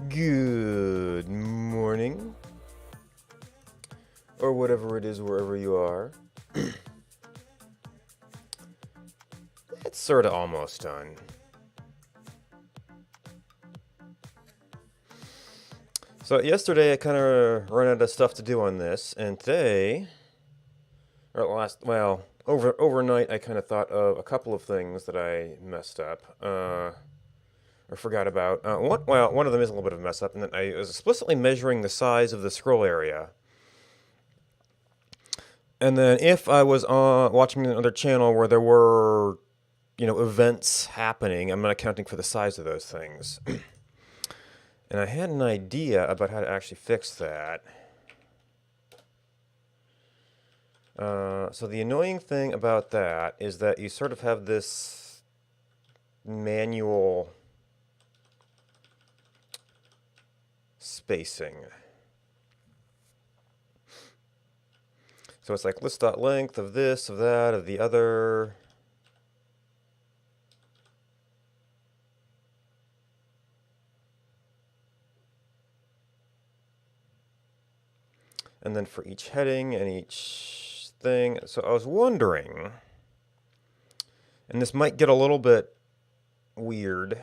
Good morning, or whatever it is, wherever you are. It's sort of almost done. So yesterday I kind of ran out of stuff to do on this, and today, overnight I kind of thought of a couple of things that I messed up, or forgot about. One of them is a little bit of a mess up, and then I was explicitly measuring the size of the scroll area. And then if I was watching another channel where there were, events happening, I'm not accounting for the size of those things. And I had an idea about how to actually fix that. So the annoying thing about that is that you sort of have this manual spacing. So it's like list.length of this, of that, of the other. And then for each heading and each thing. So I was wondering, and this might get a little bit weird,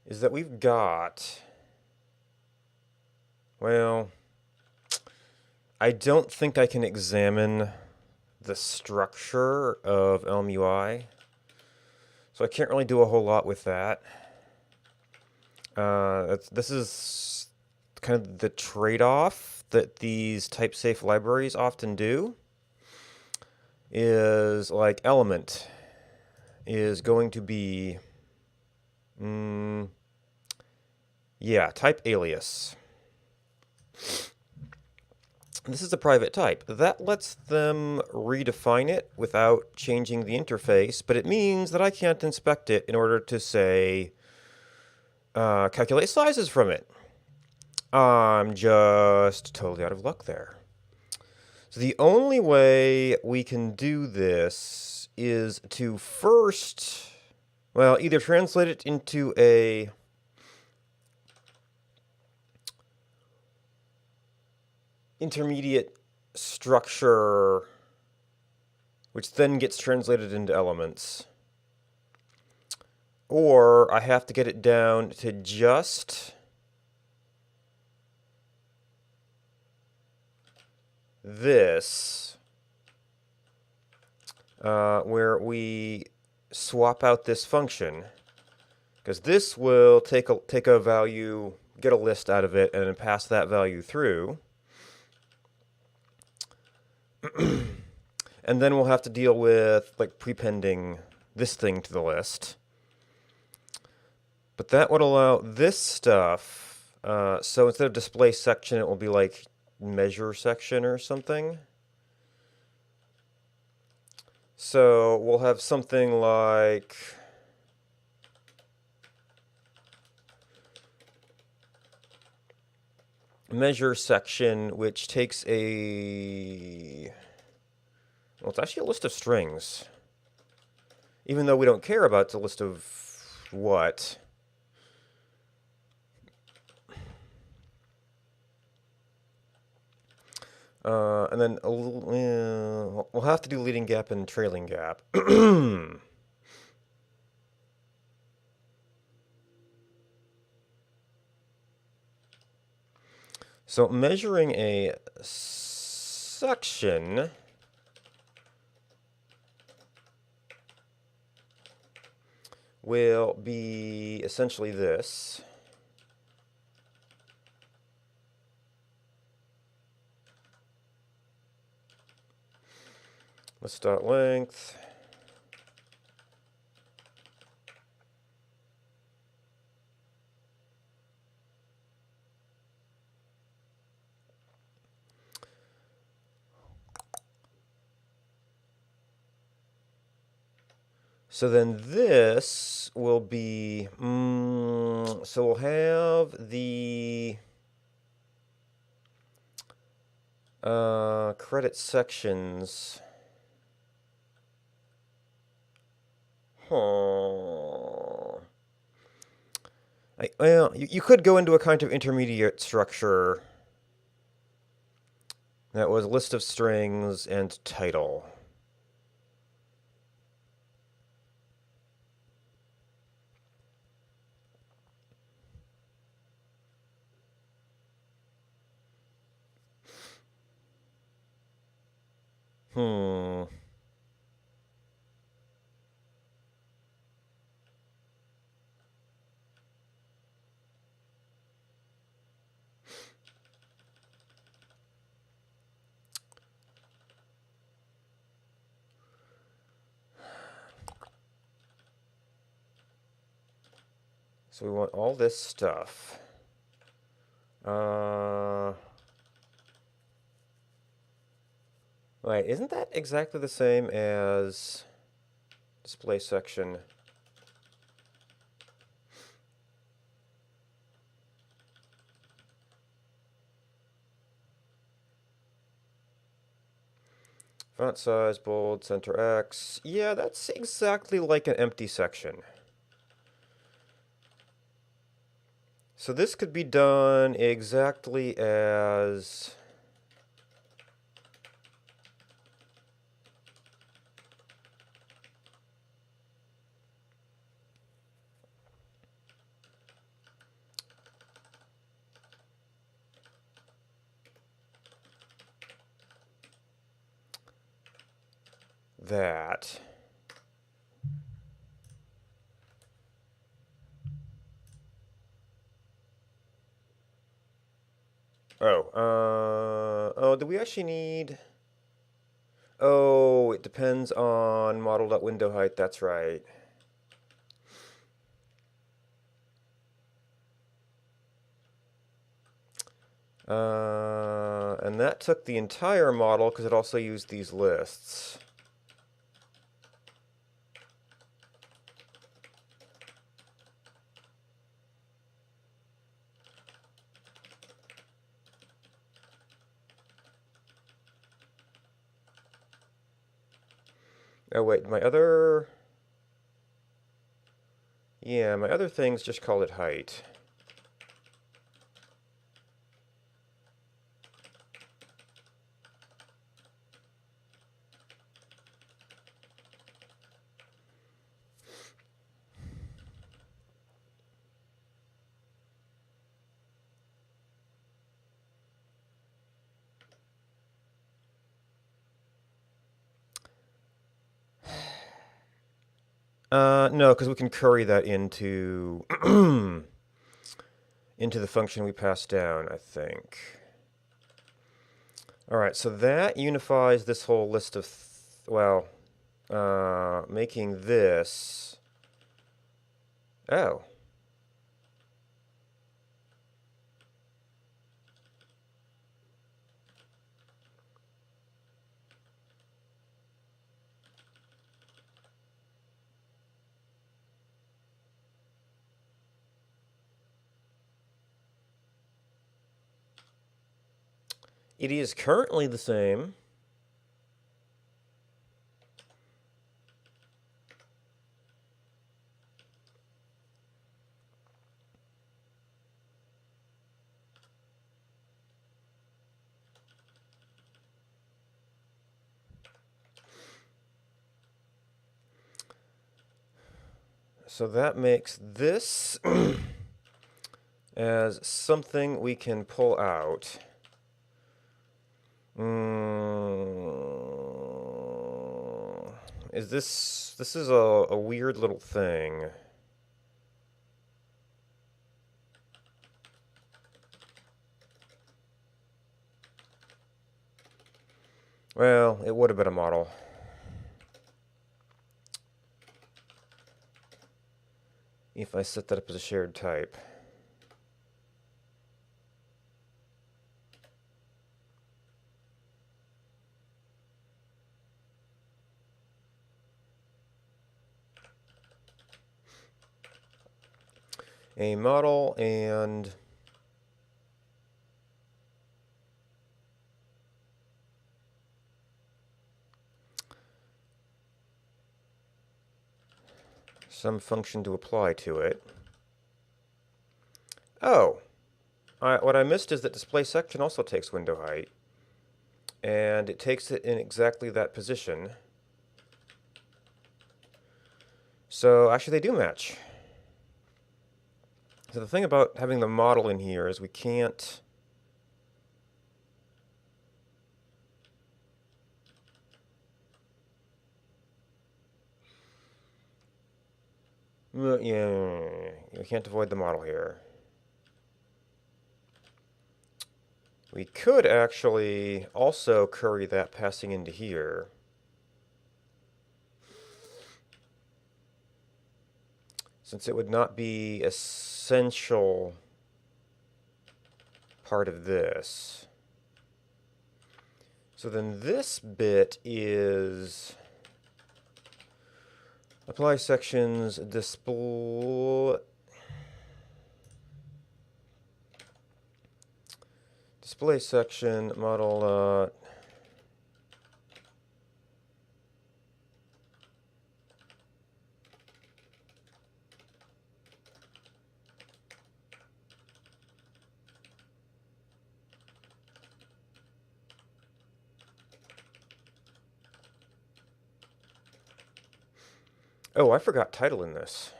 is that we've got, well, I don't think I can examine the structure of Elm UI, so I can't really do a whole lot with that. This is kind of the trade-off that these type-safe libraries often do, is like element is going to be, type alias. This is a private type. That lets them redefine it without changing the interface, but it means that I can't inspect it in order to say, calculate sizes from it. I'm just totally out of luck there. So the only way we can do this is to first, either translate it into a intermediate structure, which then gets translated into elements, or I have to get it down to just this, where we swap out this function, because this will take a value, get a list out of it, and then pass that value through. And then we'll have to deal with like prepending this thing to the list. But that would allow this stuff. So instead of display section, it will be like measure section or something. So we'll have something like measure section, which takes it's actually a list of strings. Even though we don't care about the list of what. And then we'll have to do leading gap and trailing gap. So measuring a section will be essentially this. List.length. So then this will be, so we'll have the credit sections. Well, you could go into a kind of intermediate structure that was list of strings and title. Hmm. So we want all this stuff. Wait, isn't that exactly the same as display section? Font size, bold, center X. Yeah, that's exactly like an empty section. So this could be done exactly as... that. Oh, do we actually need... Oh, it depends on model.window height, that's right. And that took the entire model because it also used these lists. Oh wait, my other... Yeah, my other things just call it height. No, because we can curry that into into the function we passed down, I think. All right, so that unifies this whole list of, well, making this. Oh. It is currently the same. So that makes this as something we can pull out. Is this is a weird little thing. Well, it would have been a model. If I set that up as a shared type. A model and some function to apply to it. Oh, what I missed is that display section also takes window height. And it takes it in exactly that position. So actually they do match. So the thing about having the model in here is we can't... Yeah, we can't avoid the model here. We could actually also curry that passing into here. Since it would not be essential part of this. So then this bit is apply sections, display section, model, oh, I forgot title in this.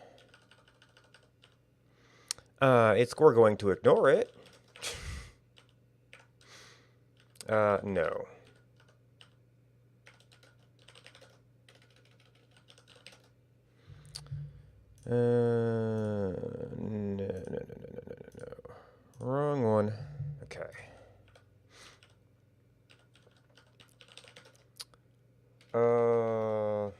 We're going to ignore it. No. No. Wrong one. Okay. I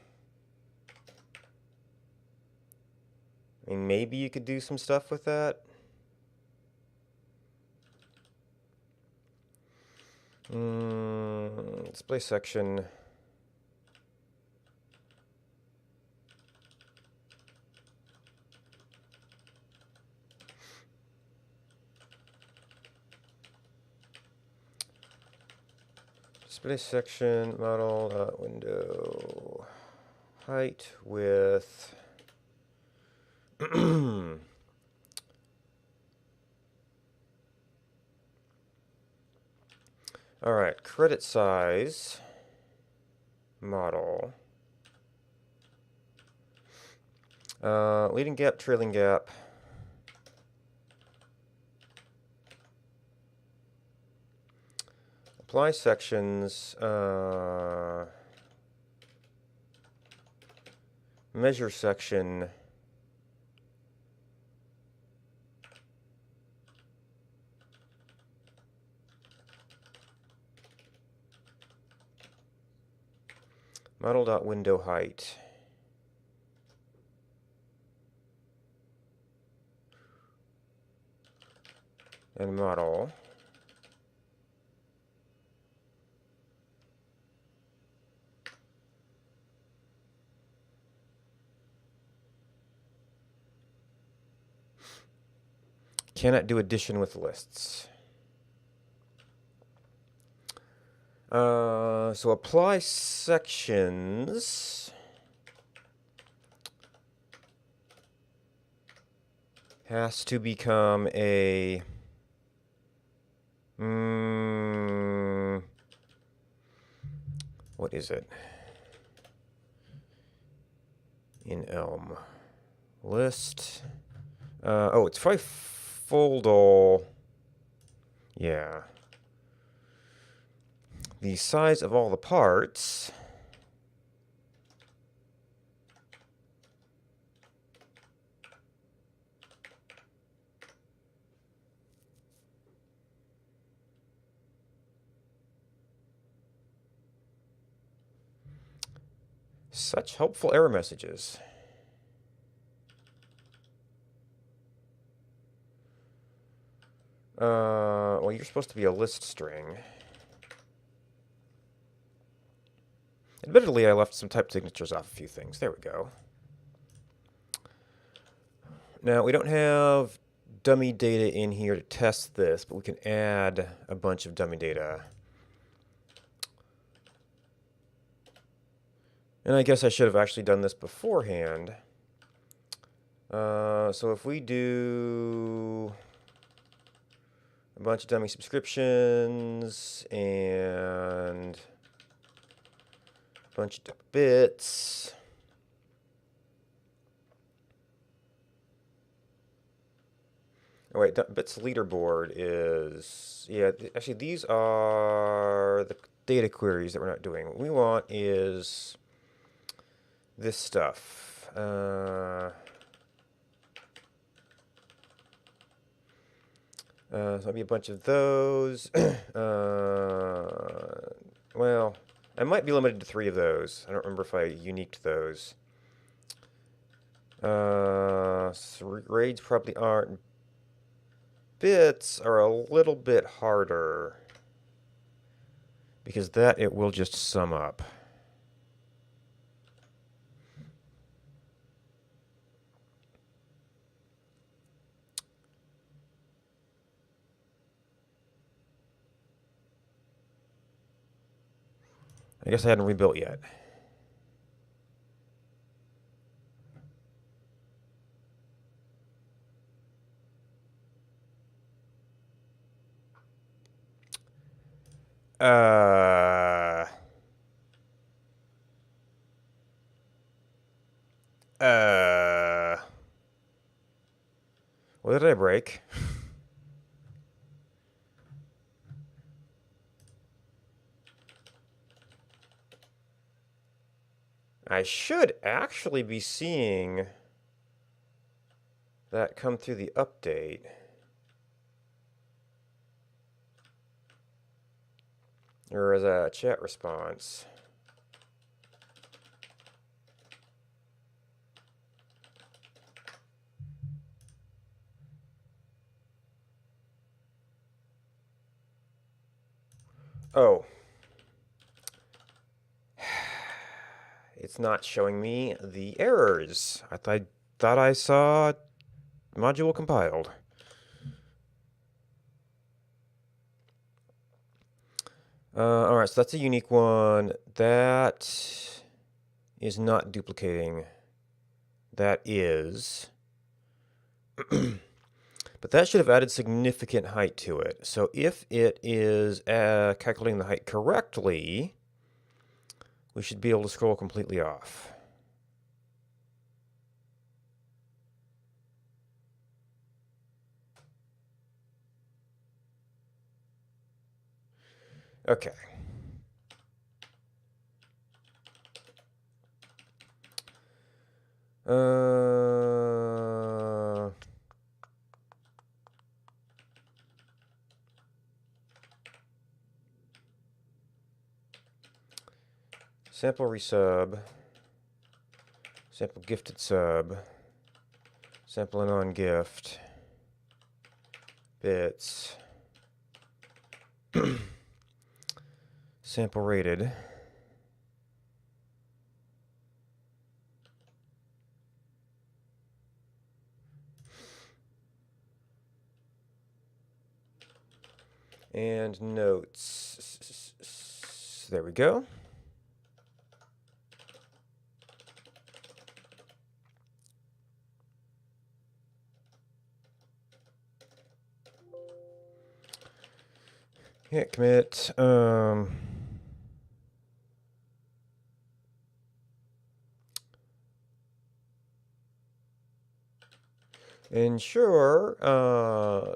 mean, maybe you could do some stuff with that. Display section. Display section, model, window height with all right, credit size, model, leading gap, trailing gap, apply sections, measure section, model.window height. And model. Cannot do addition with lists. So apply sections. Has to become a... what is it? In Elm. List. Oh, it's probably foldal. Yeah. The size of all the parts. Such helpful error messages. Well, you're supposed to be a list string. Admittedly, I left some type signatures off a few things. There we go. Now, we don't have dummy data in here to test this, but we can add a bunch of dummy data. And I guess I should have actually done this beforehand. So if we do a bunch of dummy subscriptions and a bunch of bits. Oh wait, bits leaderboard is, yeah, actually these are the data queries that we're not doing. What we want is this stuff. So maybe a bunch of those. Well, I might be limited to 3 of those. I don't remember if I uniqued those. So raids probably aren't. Bits are a little bit harder because that it will just sum up. I guess I hadn't rebuilt yet. Uh, what did I break? I should actually be seeing that come through the update. Or as a chat response. Oh. It's not showing me the errors. I thought I saw module compiled. Alright, so that's a unique one. That is not duplicating. That is. But that should have added significant height to it. So if it is calculating the height correctly, we should be able to scroll completely off. Okay. Sample resub. Sample gifted sub. Sample and on gift. Bits. Sample rated. And notes. There we go. Hit commit. Ensure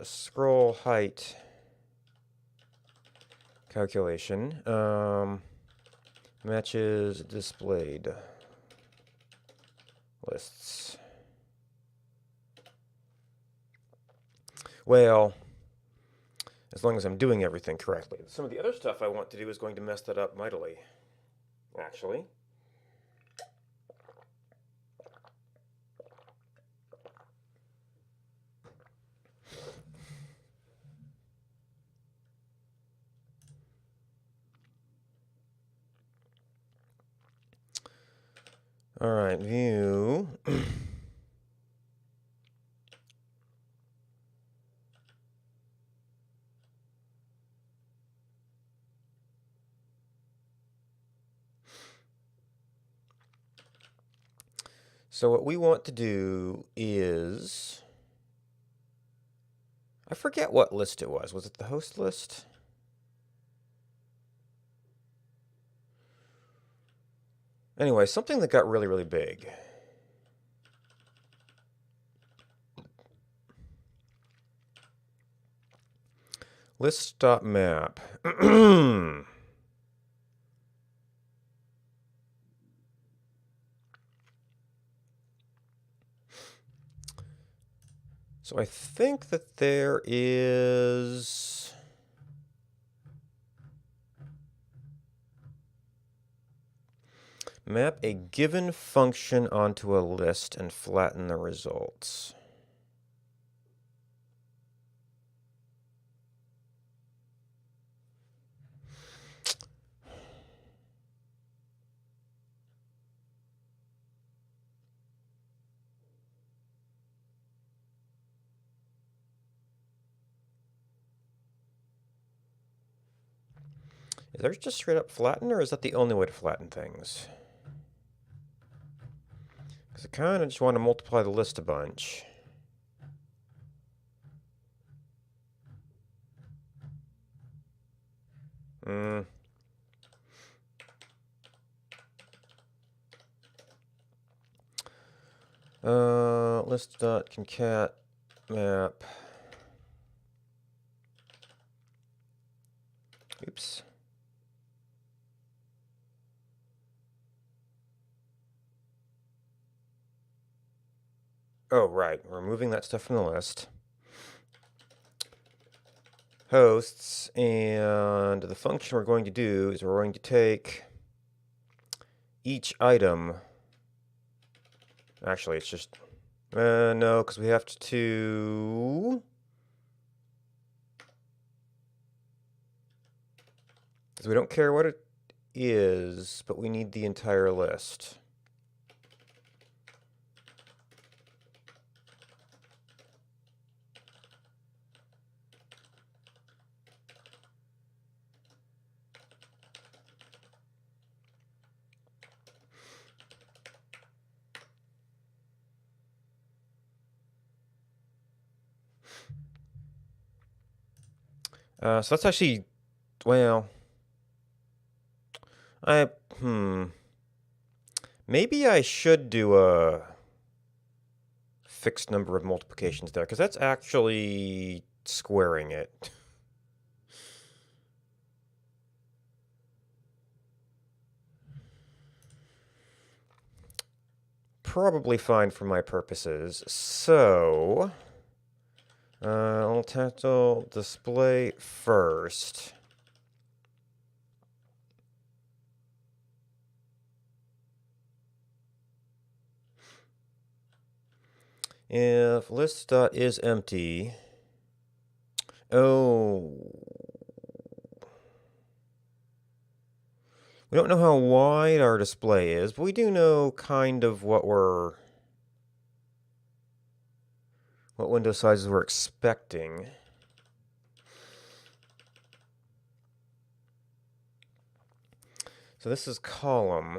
scroll height calculation matches displayed lists. Well, as long as I'm doing everything correctly. Some of the other stuff I want to do is going to mess that up mightily, actually. All right, view. So what we want to do is I forget what list it was. Was it the host list? Anyway, something that got really, really big. List.map. So I think that there is... Map a given function onto a list and flatten the results. Is there just straight up flatten, or is that the only way to flatten things? Because I kind of just want to multiply the list a bunch. List.concat map. Oops. Oh, right. We're moving that stuff from the list. Hosts, and the function we're going to do is we're going to take each item. Actually, it's just... no, because we have to... Because we don't care what it is, but we need the entire list. So that's actually, well, maybe I should do a fixed number of multiplications there, because that's actually squaring it. Probably fine for my purposes. So, I'll tackle display first. If list.is empty, oh, we don't know how wide our display is, but we do know kind of what window sizes we're expecting. So this is column.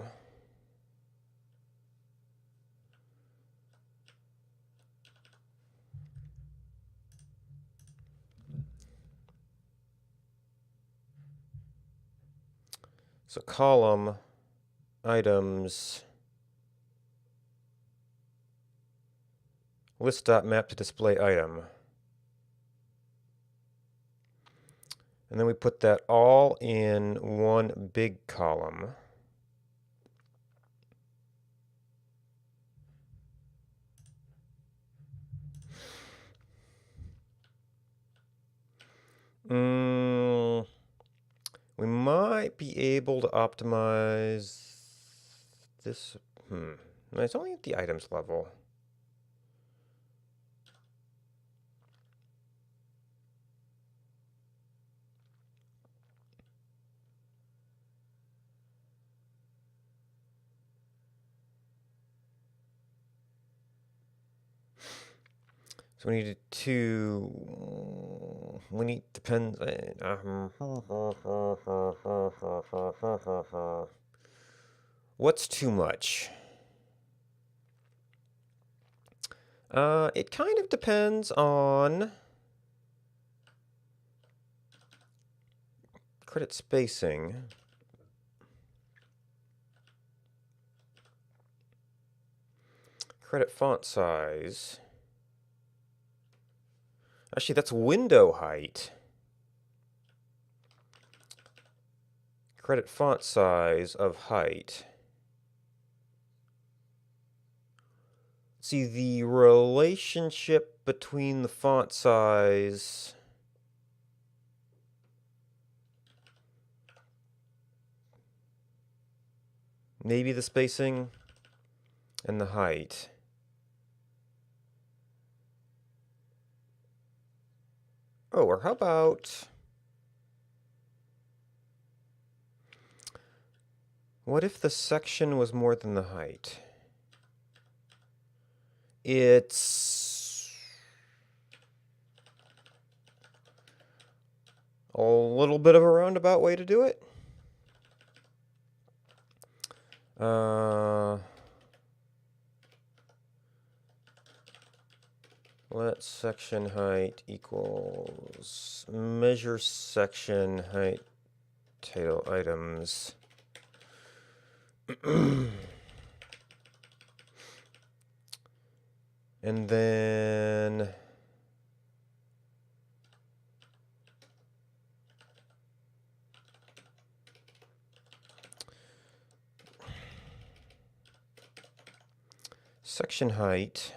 So column, items, list.map to display item. And then we put that all in one big column. We might be able to optimize this. No, it's only at the items level. So we need depends. What's too much? It kind of depends on credit spacing. Credit font size. Actually, that's window height. Credit font size of height. See, the relationship between the font size maybe the spacing and the height. Oh, or how about... what if the section was more than the height? It's a little bit of a roundabout way to do it. Let section height equals measure section height title items. And then section height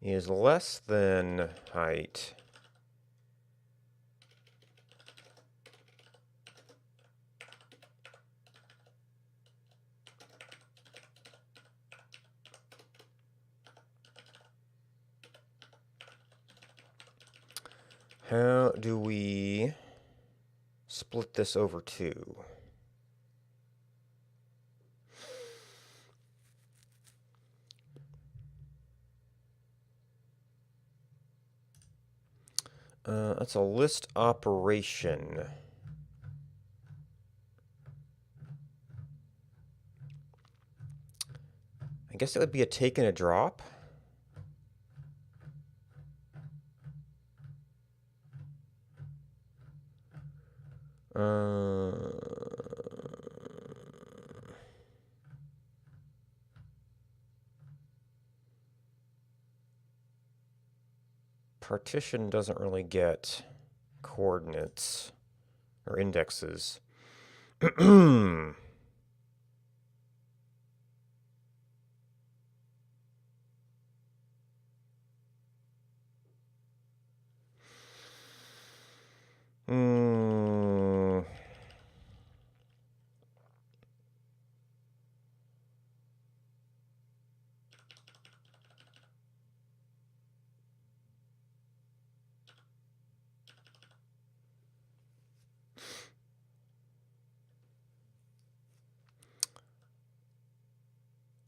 is less than height. How do we split this over two? That's a list operation. I guess it would be a take and a drop. Partition doesn't really get coordinates or indexes.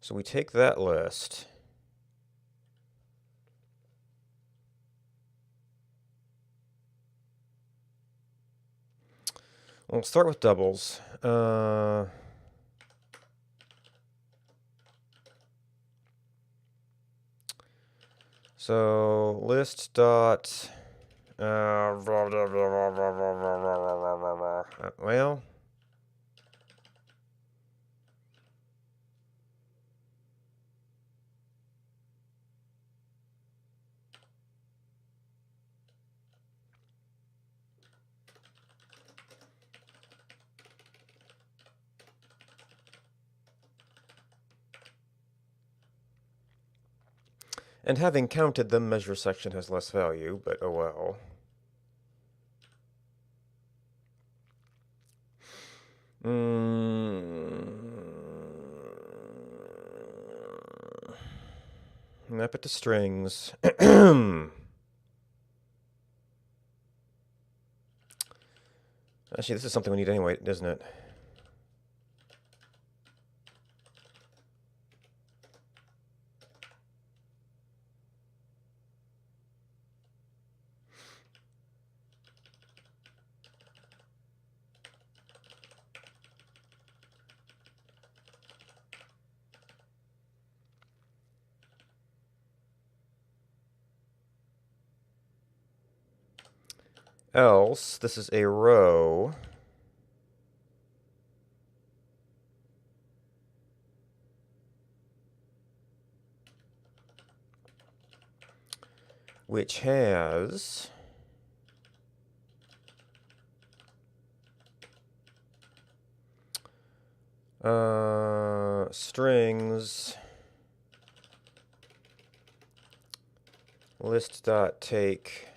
So we take that list. We'll start with doubles. So list dot well, and having counted them, measure section has less value, but oh well. Map it to strings. Actually, this is something we need anyway, isn't it? Else, this is a row. which has strings list.take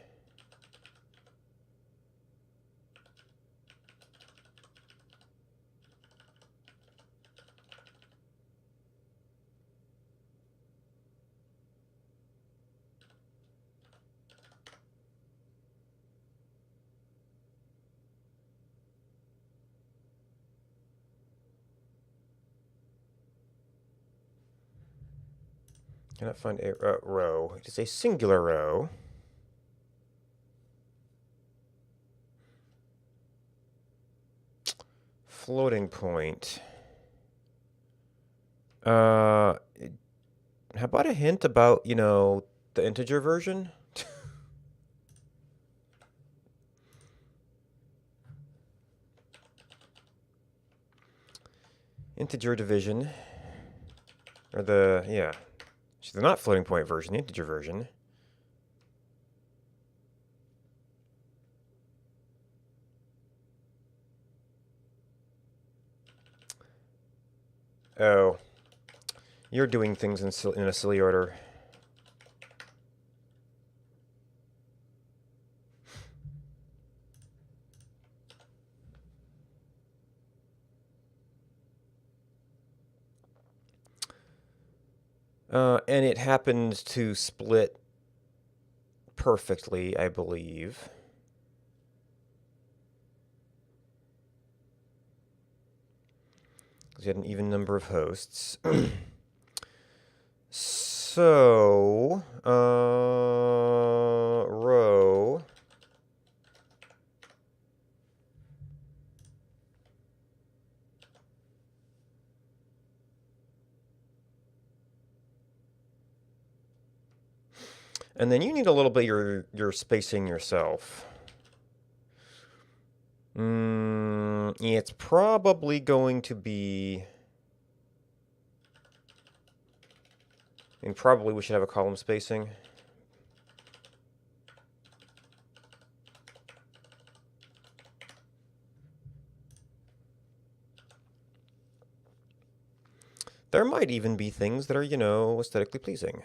cannot find a row. It is a singular row. Floating point. How about a hint about, the integer version? Integer division. Or the not floating point version, the integer version. Oh. You're doing things in a silly order. And it happens to split perfectly, I believe. Because you had an even number of hosts. So, row. And then you need a little bit your spacing yourself. It's probably going to be... And probably we should have a column spacing. There might even be things that are, aesthetically pleasing.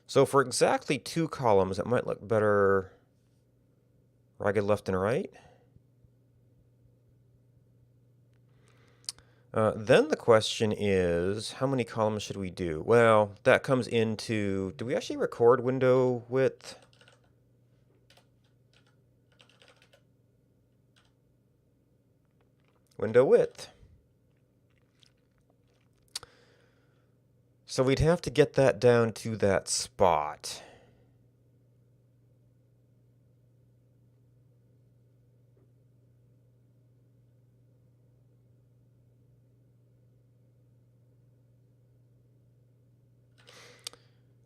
So for exactly 2 columns, it might look better ragged left and right. Then the question is, how many columns should we do? Well, that comes into, do we actually record window width? Window width. So we'd have to get that down to that spot.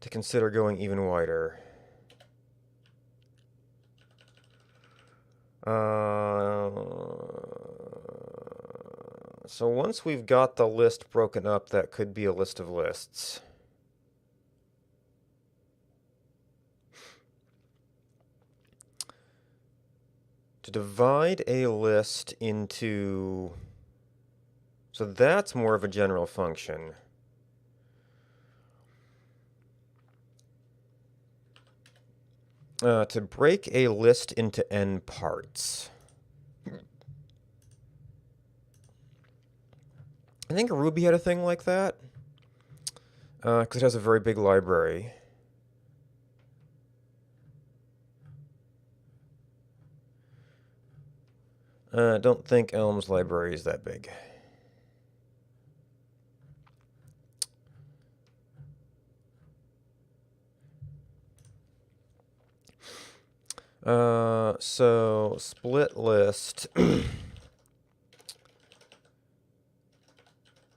To consider going even wider. So once we've got the list broken up, that could be a list of lists. To divide a list into... So that's more of a general function. To break a list into n parts. I think Ruby had a thing like that, because it has a very big library. I don't think Elm's library is that big. So split list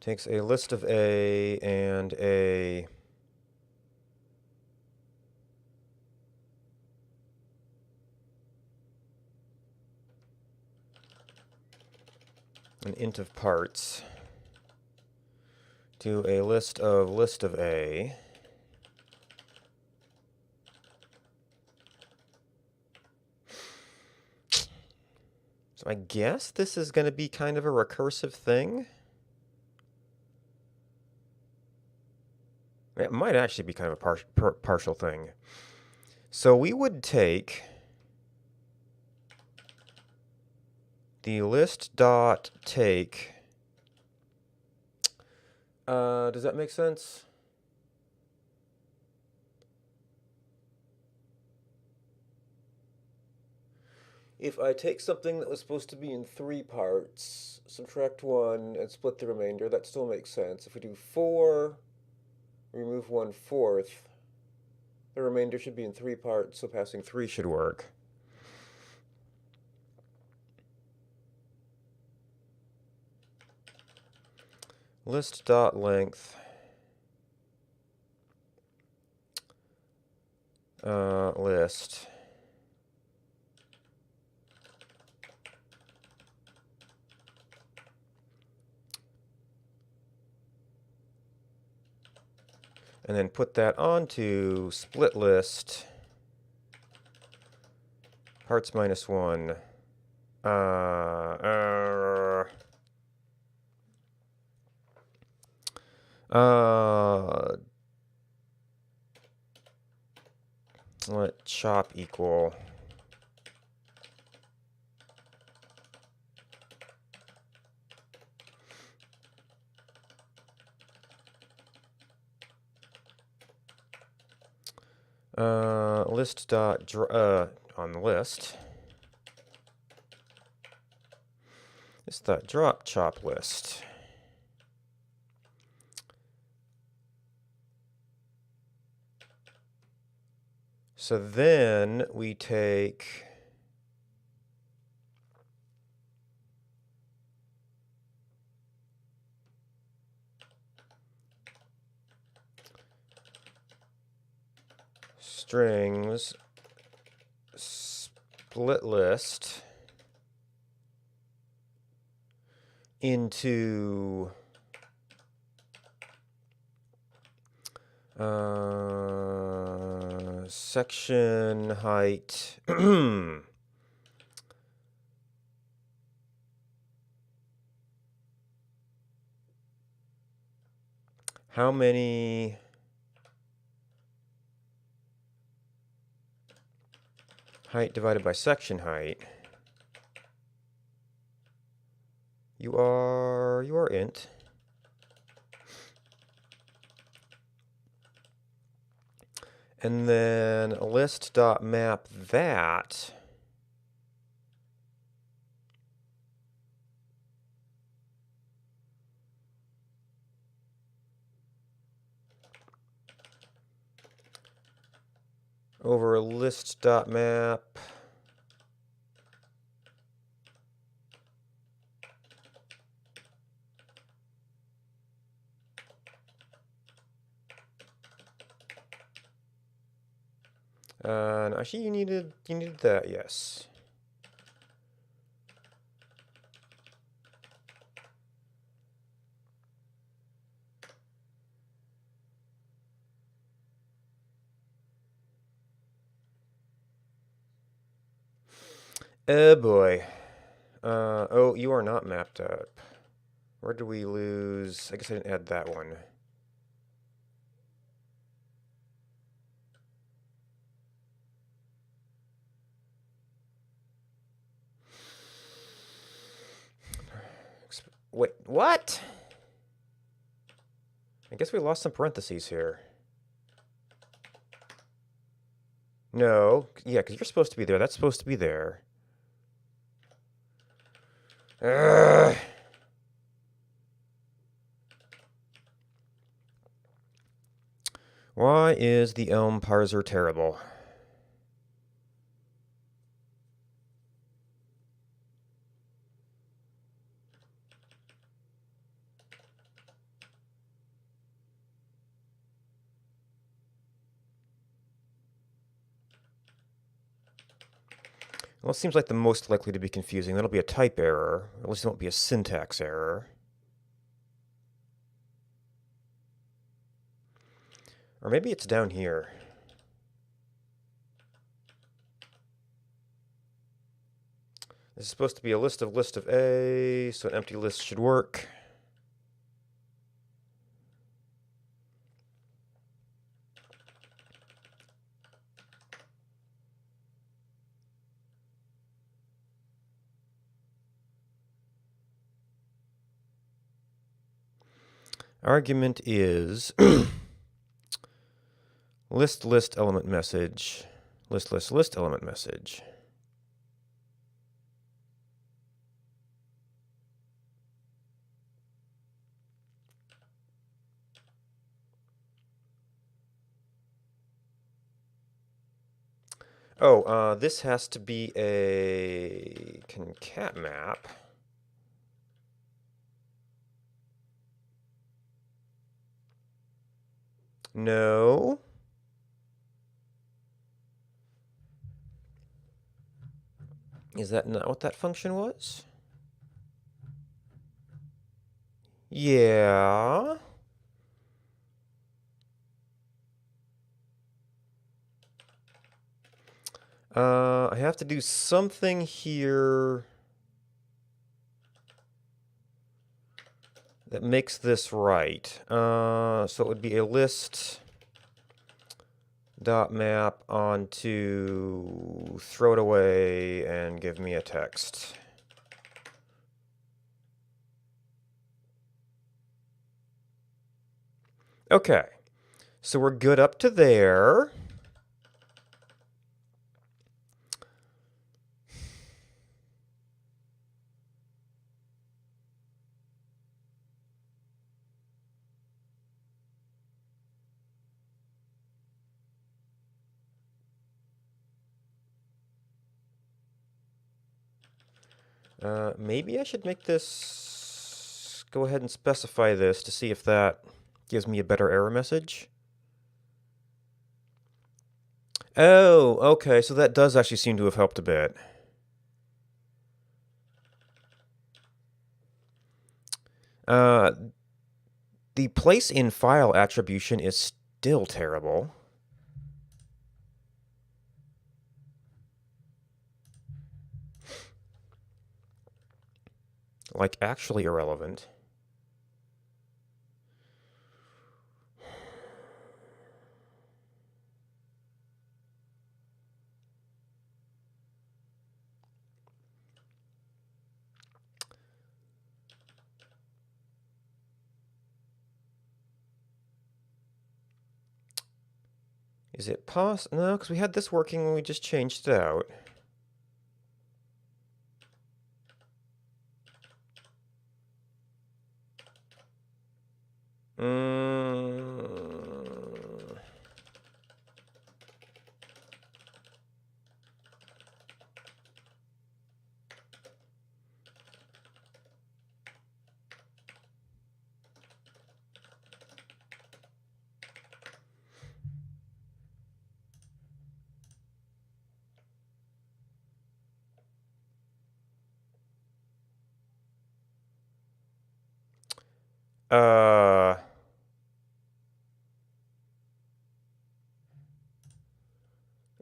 takes a list of A and an int of parts to a list of A. So I guess this is going to be kind of a recursive thing. It might actually be kind of a partial thing. So we would take the list dot take. Does that make sense? If I take something that was supposed to be in 3 parts, subtract 1, and split the remainder, that still makes sense. If we do 4, remove 1/4, the remainder should be in 3 parts, so passing 3 should work. List.length list. And then put that onto split list parts minus 1. Let chop equal list dot on the list. It's the drop chop list. So then we take strings split list into section height how many height divided by section height. You are int. And then list.map that over list.map and actually you needed that, yes. Oh boy. Oh, you are not mapped up. Where did we lose? I guess I didn't add that one. Wait, what? I guess we lost some parentheses here. No, yeah, because you're supposed to be there. That's supposed to be there. Ugh. Why is the Elm parser terrible? Well, it seems like the most likely to be confusing. That'll be a type error. At least it won't be a syntax error. Or maybe it's down here. This is supposed to be a list of A, so an empty list should work. Argument is list element message, list element message. Oh, this has to be a concat map. No. Is that not what that function was? Yeah. I have to do something here that makes this right. So it would be a list dot map onto throw it away and give me a text. Okay, so we're good up to there. Maybe I should make this, go ahead and specify this to see if that gives me a better error message. Oh, okay, so that does actually seem to have helped a bit. The place in file attribution is still terrible. Like, actually irrelevant. Is it possible? No, because we had this working when we just changed it out.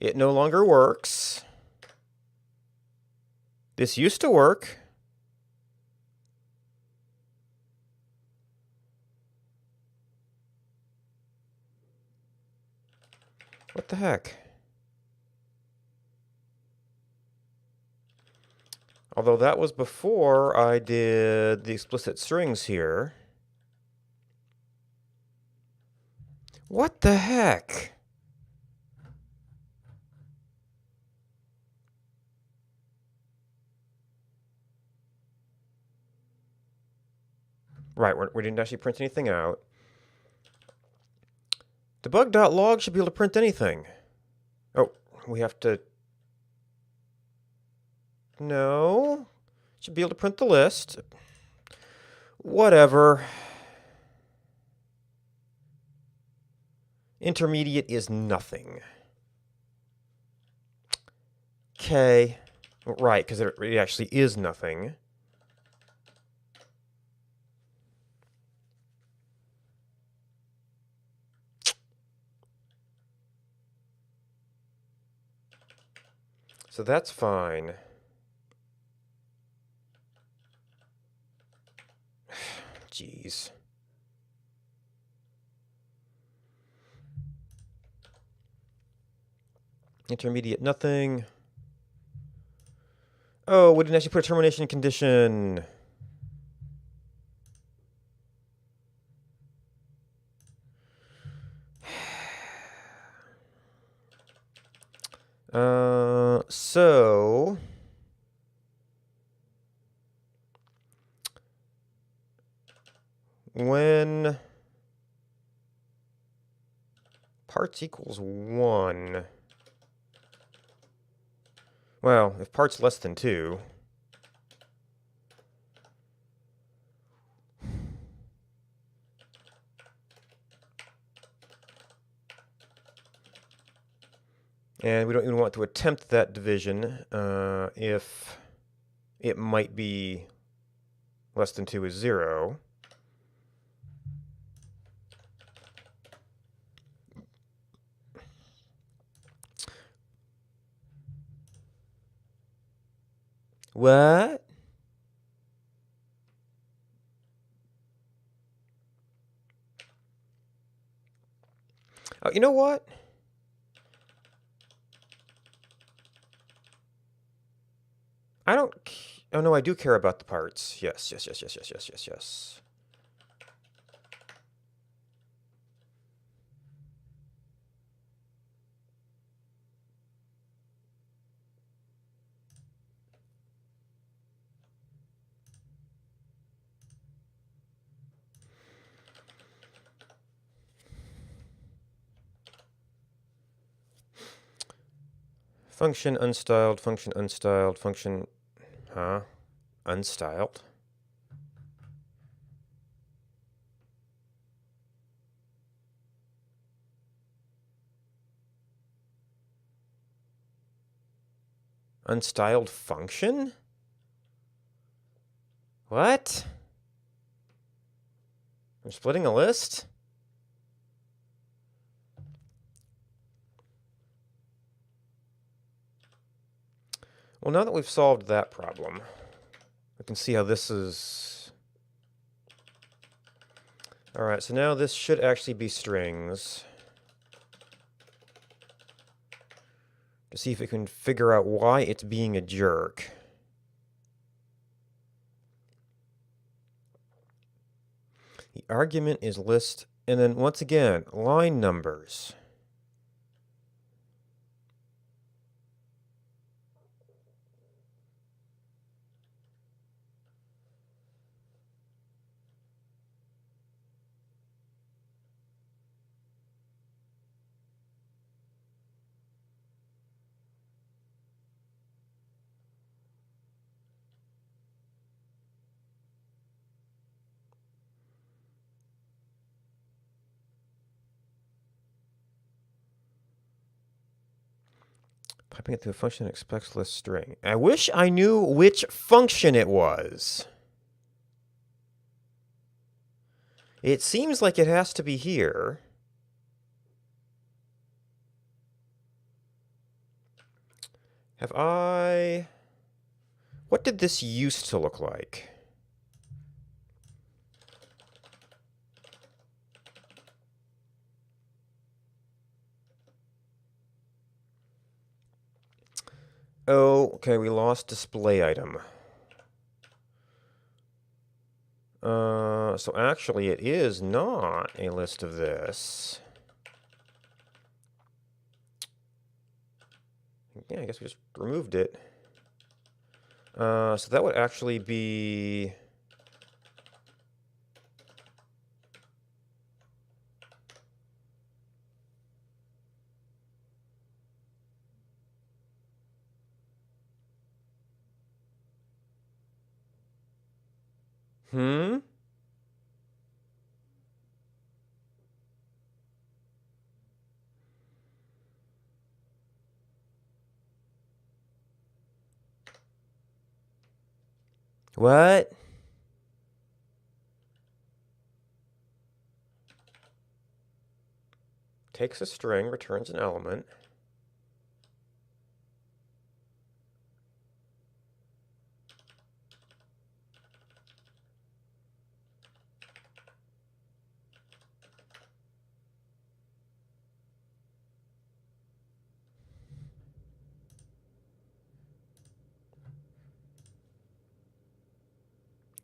It no longer works. This used to work. What the heck? Although that was before I did the explicit strings here. What the heck? Right, we didn't actually print anything out. Debug.log should be able to print anything. Oh, we have to... No. Should be able to print the list. Whatever. Intermediate is nothing. Okay. Right, because it actually is nothing. So that's fine. Jeez. Intermediate nothing. Oh, we didn't actually put a termination condition. So when parts equals 1, well, if parts less than 2, and we don't even want to attempt that division if it might be less than 2 is 0. What? Oh, you know what? I don't... Oh, no, I do care about the parts. Yes, yes, yes, yes, yes, yes, yes, yes. Function unstyled, function unstyled, function... Huh? Unstyled? Unstyled function? What? We're splitting a list? Well, now that we've solved that problem, we can see how this is... Alright, so now this should actually be strings. To see if we can figure out why it's being a jerk. The argument is list, and then once again, line numbers. Piping it through a function that expects list string. I wish I knew which function it was. It seems like it has to be here. Have I... What did this used to look like? Oh, okay, we lost display item. So actually it is not a list of this. Yeah, I guess we just removed it. So that would actually be... What? Takes a string, returns an element.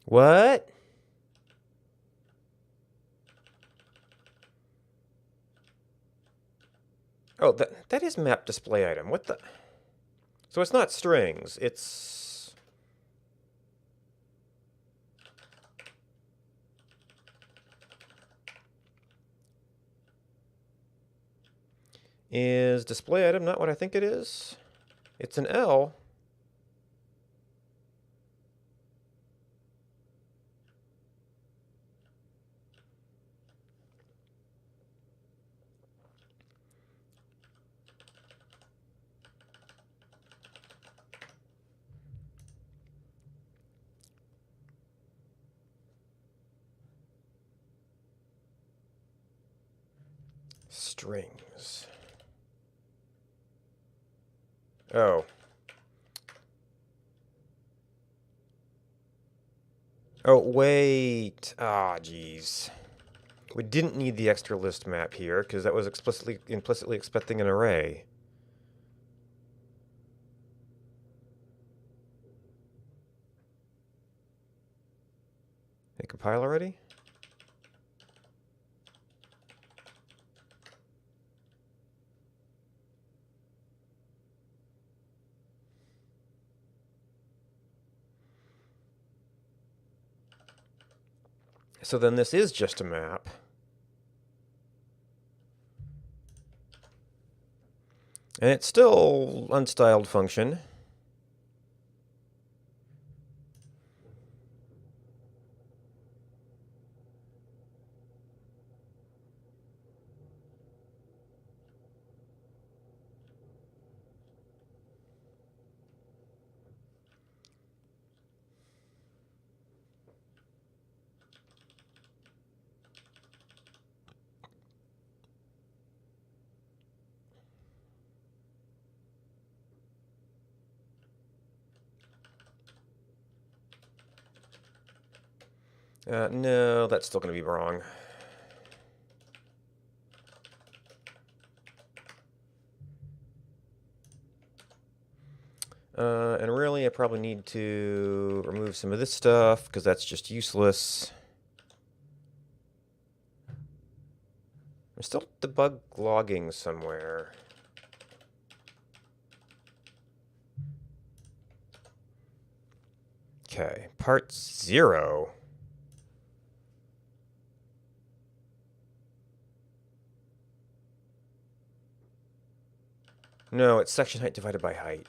What? Oh, that is map display item. What the? So it's not strings. It's... Is display item not what I think it is? It's an L. Strings. Oh. Oh, wait. Ah, jeez. We didn't need the extra list map here, because that was implicitly expecting an array. Hey, compile already? So then this is just a map. And it's still unstyled function. No, that's still going to be wrong. And really, I probably need to remove some of this stuff, because that's just useless. I'm still debug logging somewhere. Okay, part 0. No, it's section height divided by height.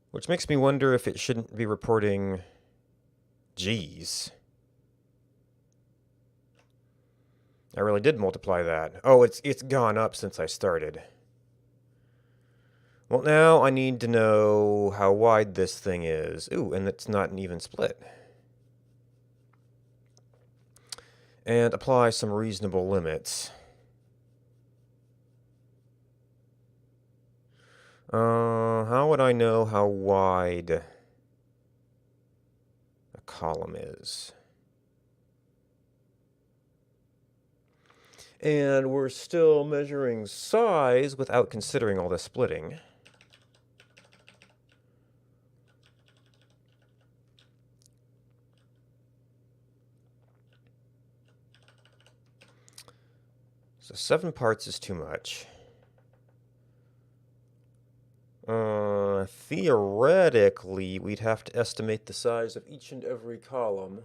Which makes me wonder if it shouldn't be reporting G's. I really did multiply that. Oh, it's gone up since I started. Well, now I need to know how wide this thing is. Ooh, and it's not an even split. And apply some reasonable limits. How would I know how wide a column is? And we're still measuring size without considering all the splitting. So 7 parts is too much. Theoretically, we'd have to estimate the size of each and every column.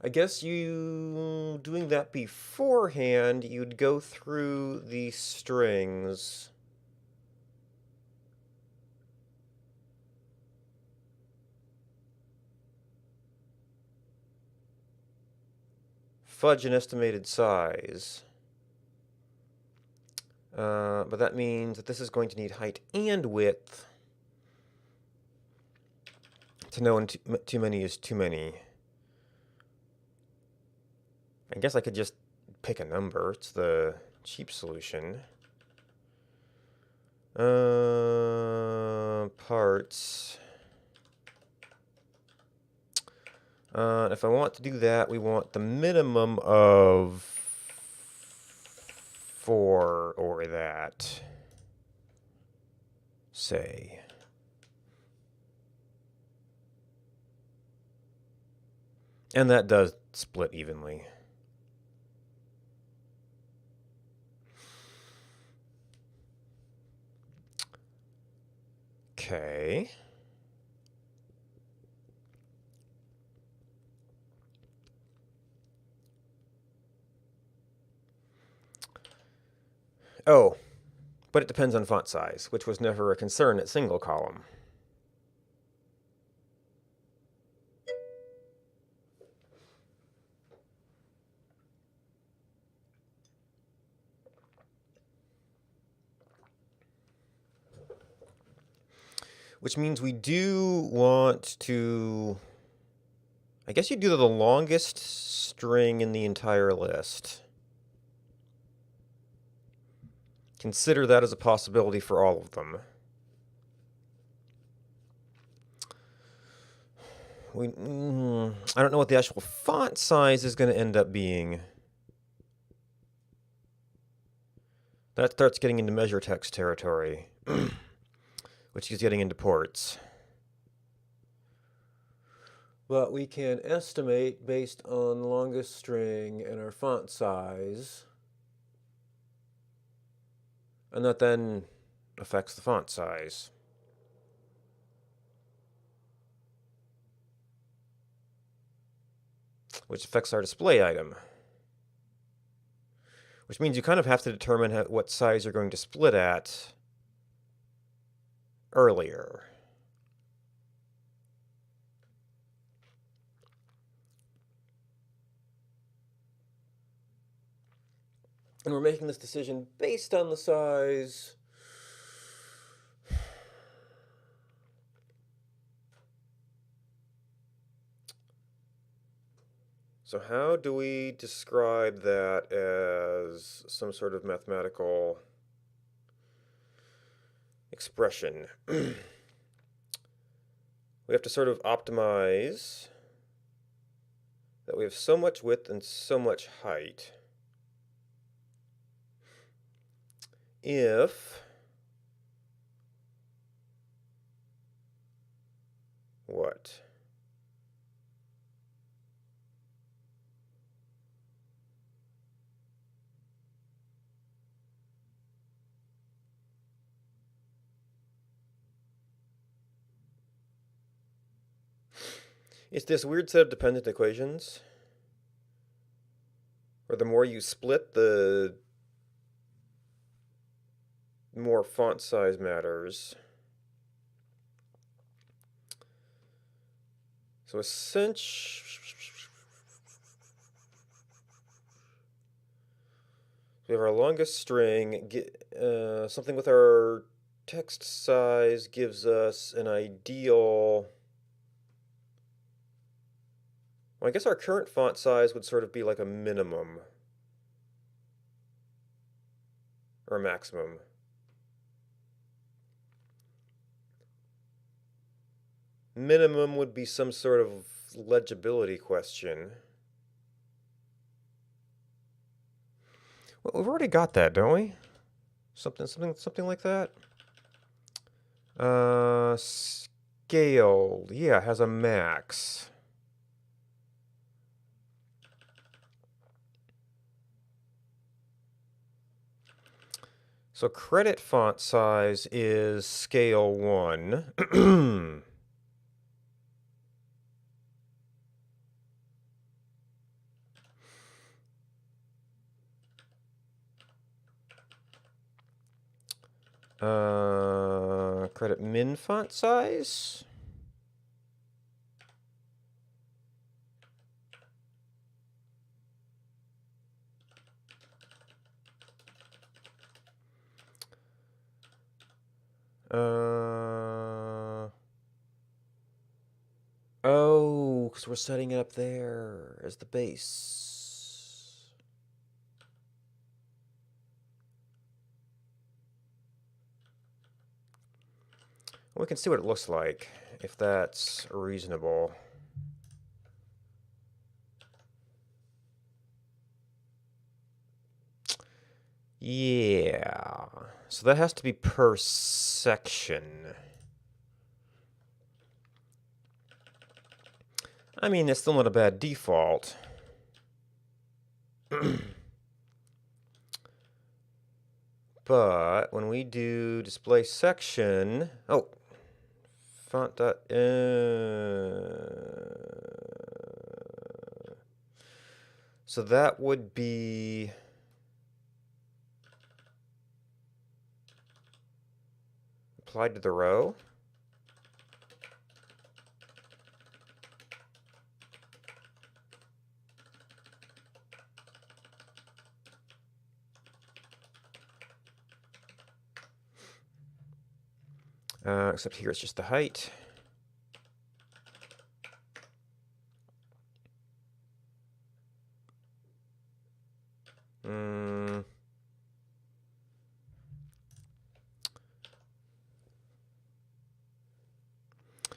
I guess you doing that beforehand, you'd go through the strings. Fudge an estimated size. But that means that this is going to need height and width to know when too many is too many. I guess I could just pick a number. It's the cheap solution. Parts. If I want to do that, we want the minimum of 4 or that, say. And that does split evenly. Okay. Oh, but it depends on font size, which was never a concern at single column. Which means we do want to... I guess you do the longest string in the entire list. Consider that as a possibility for all of them. I don't know what the actual font size is going to end up being. That starts getting into measure text territory, which is getting into ports. But we can estimate based on longest string and our font size, and that then affects the font size. Which affects our display item. Which means you kind of have to determine what size you're going to split at earlier. And we're making this decision based on the size. So how do we describe that as some sort of mathematical expression? We have to sort of optimize that we have so much width and so much height. If what? It's this weird set of dependent equations where the more you split, the more font size matters. So essentially, we have our longest string. Something with our text size gives us an ideal... Well, I guess our current font size would sort of be like a minimum. Or a maximum. Minimum would be some sort of legibility question. Well, we've already got that, don't we? Something like that. Scale, yeah, has a max. So credit font size is scale 1. Credit min font size. Oh, because we're setting it up there as the base. We can see what it looks like, if that's reasonable. Yeah. So that has to be per section. I mean, it's still not a bad default. But when we do display section, oh, font dot, so that would be applied to the row. Except here it's just the height.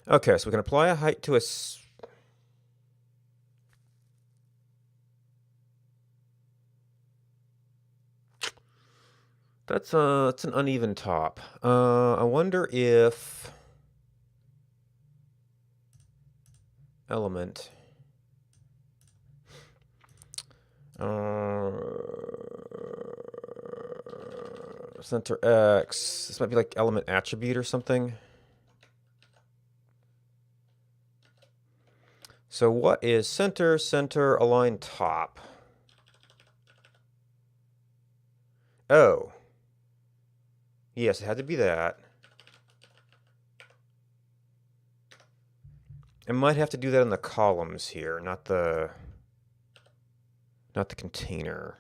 Okay, so we can apply a height to a... That's an uneven top. I wonder if... Element... center X. This might be like element attribute or something. So what is center, center, align top? Oh. Yes, it had to be that. I might have to do that in the columns here, not the container.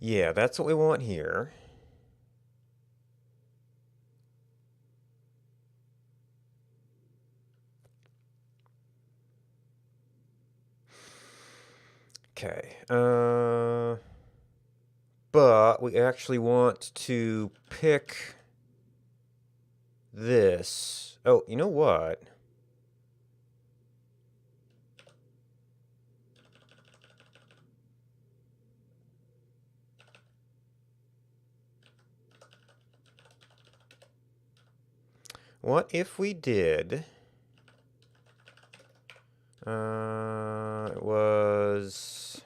Yeah, that's what we want here. Okay. But we actually want to pick this. Oh, you know what? What if we did... it was...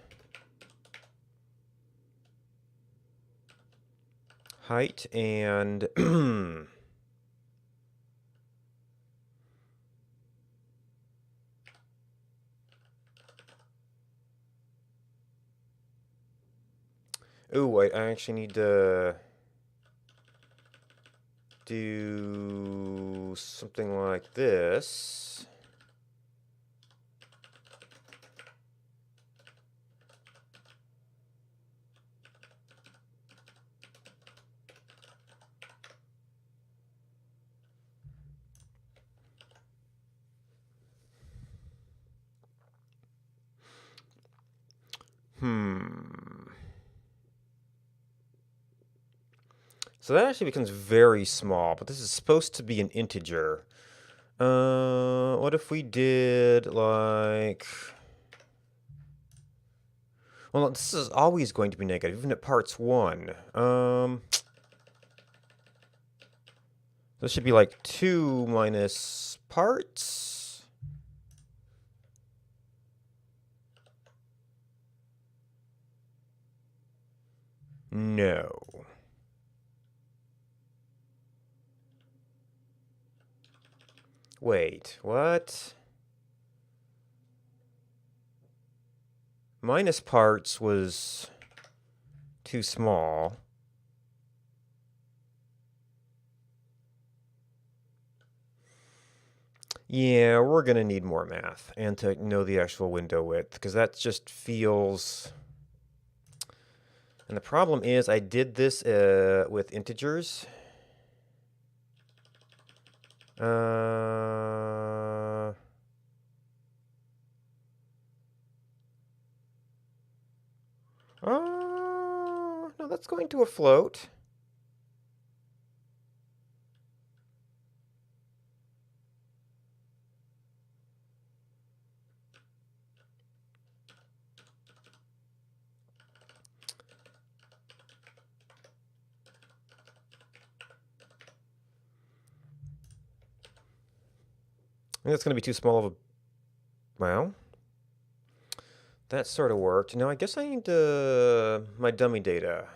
height and... Ooh, wait, I actually need to do something like this. So that actually becomes very small, but this is supposed to be an integer. What if we did like... Well, this is always going to be negative, even at parts 1. This should be like 2 minus parts. No. Wait, what? Minus parts was too small. Yeah, we're going to need more math and to know the actual window width, because that just feels... And the problem is I did this with integers. no, that's going to a float. I think that's going to be too small of a... Well, that sort of worked. Now I guess I need my dummy data.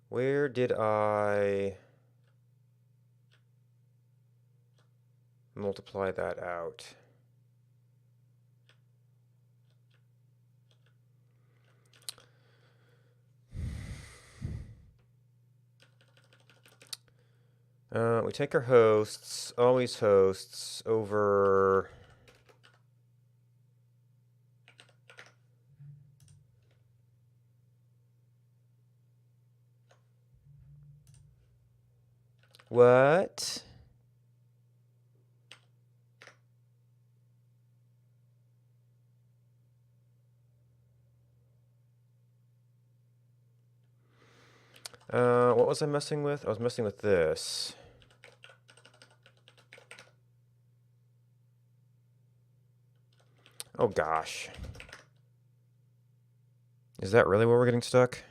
Where did I multiply that out? We take our hosts, always hosts, over... What? What was I messing with? I was messing with this. Oh gosh. Is that really where we're getting stuck?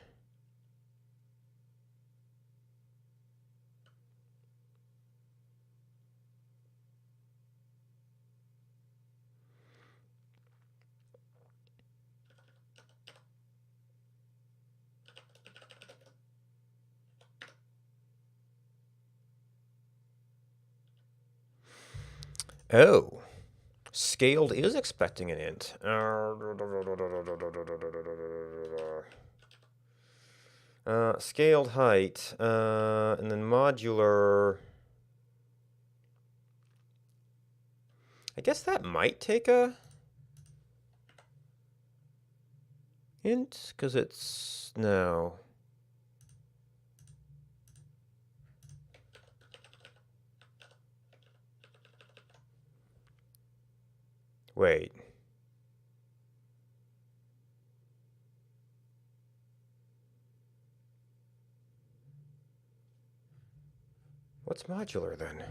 Oh. Scaled is expecting an int. Scaled height, and then modular. I guess that might take a int, because it's... No. Wait. What's modular then?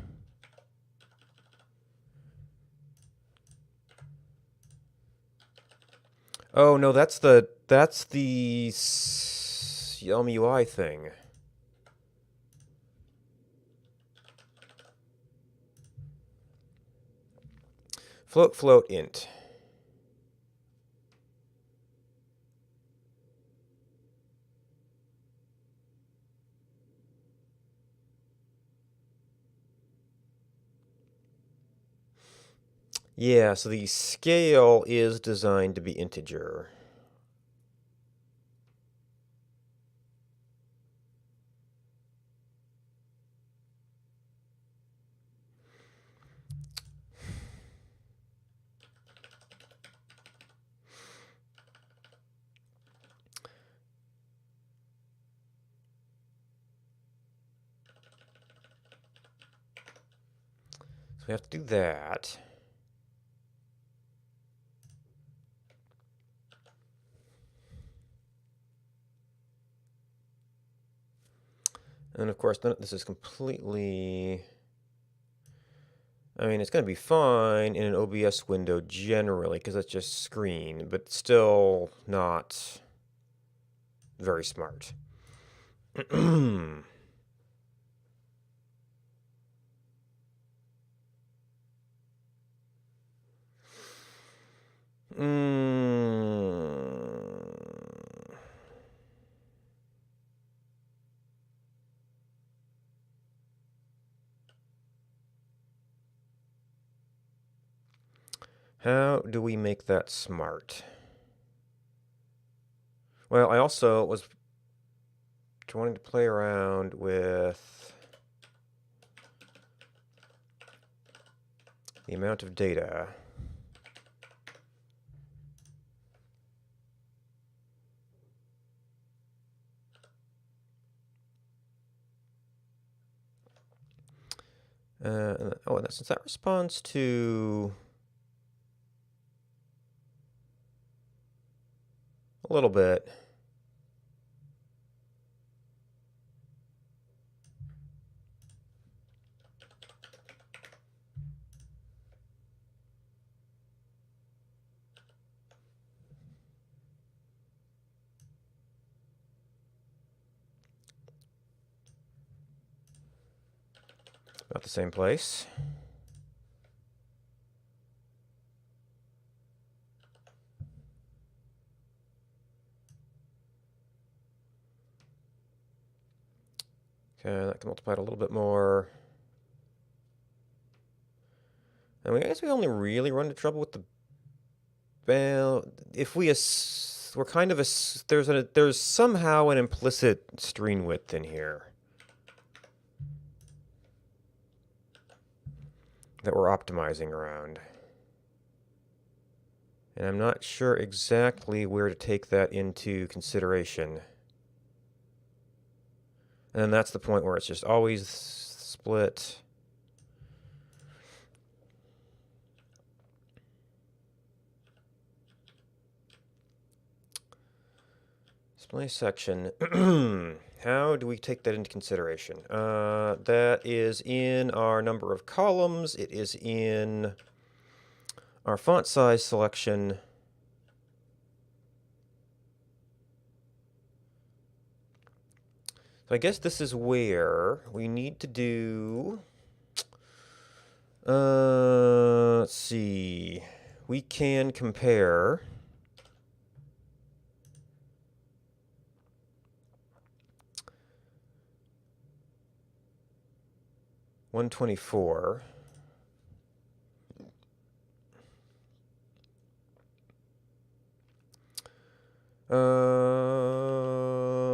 Oh no, that's the Yelm UI thing. Float int. Yeah, so the scale is designed to be integer. So we have to do that. And of course, this is completely... I mean, it's going to be fine in an OBS window generally, because that's just screen, but still not very smart. How do we make that smart? Well, I also was wanting to play around with the amount of data. Oh, since that responds to a little bit. About the same place. Okay, that can multiply it a little bit more. And I guess we only really run into trouble with the if we're kind of there's somehow an implicit string width in here that we're optimizing around. And I'm not sure exactly where to take that into consideration. And then that's the point where it's just always split. Display section. How do we take that into consideration? That is in our number of columns. It is in our font size selection. So I guess this is where we need to do... let's see. We can compare... $124.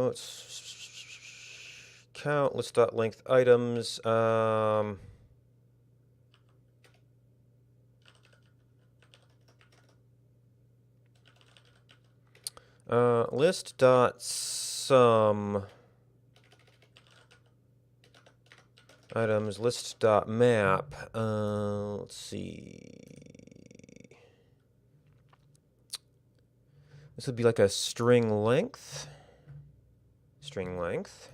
Let's count list.length items. List.sum items, list.map. Let's see. This would be like a string length. String length.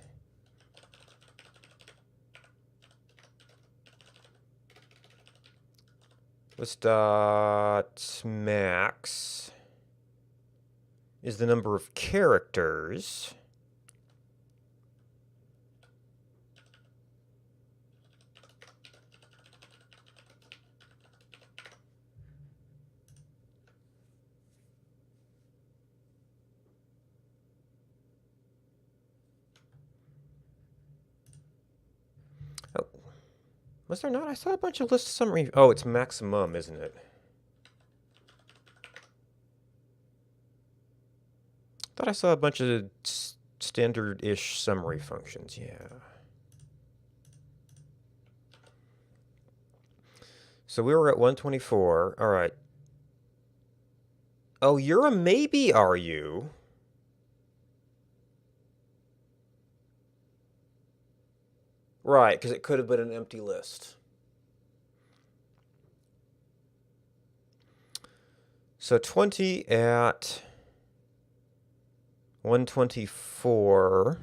List.max is the number of characters. Oh, was there not? I saw a bunch of list summary. Oh, it's maximum, isn't it? Thought I saw a bunch of standard-ish summary functions, yeah. So we were at 124. All right. Oh, you're a maybe, are you? Right, because it could have been an empty list. So 20 at 124.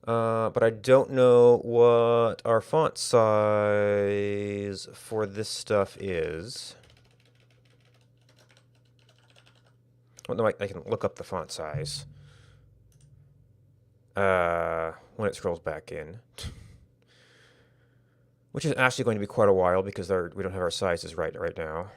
But I don't know what our font size for this stuff is. Well, no, I can look up the font size when it scrolls back in. Which is actually going to be quite a while because we don't have our sizes right now.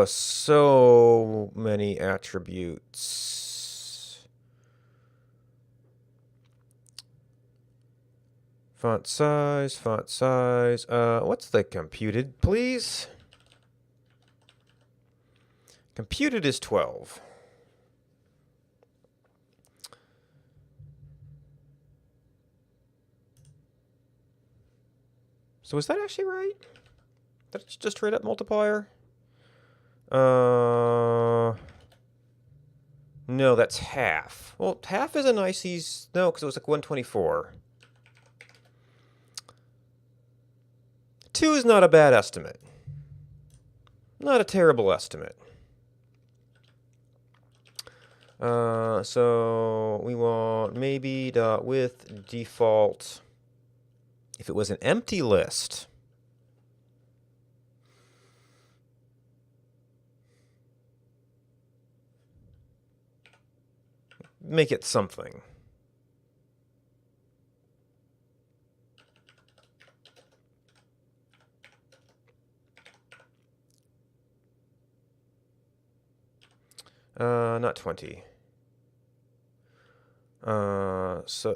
So many attributes. Font size, font size. What's the computed, please? Computed is 12. So is that actually right? That's just straight up multiplier? No, that's half. Well, half is a nice easy... No, because it was like 124. 2 is not a bad estimate. Not a terrible estimate. So we want maybe dot width default If it was an empty list, make it something. Not 20. So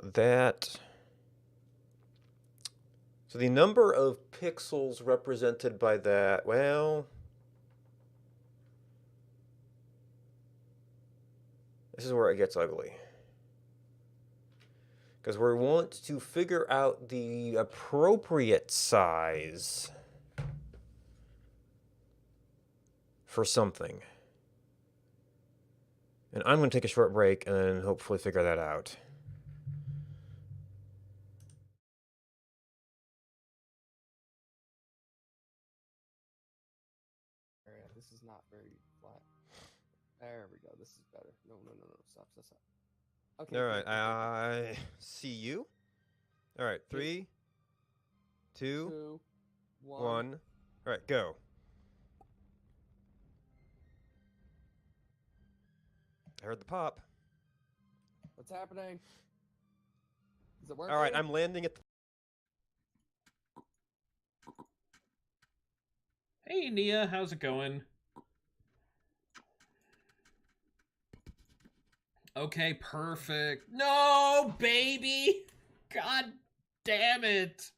the number of pixels represented by that, well, this is where it gets ugly. Because we want to figure out the appropriate size for something. And I'm going to take a short break and hopefully figure that out. Alright, this is not very flat. There we go. This is better. No. Stop. Okay. All right, good. I see you. All right, 3, 2, 2, 1. All right, go. I heard the pop. What's happening? Is it working? All right, I'm landing at the... Hey, Nia, how's it going? Okay, perfect. No, baby! God damn it.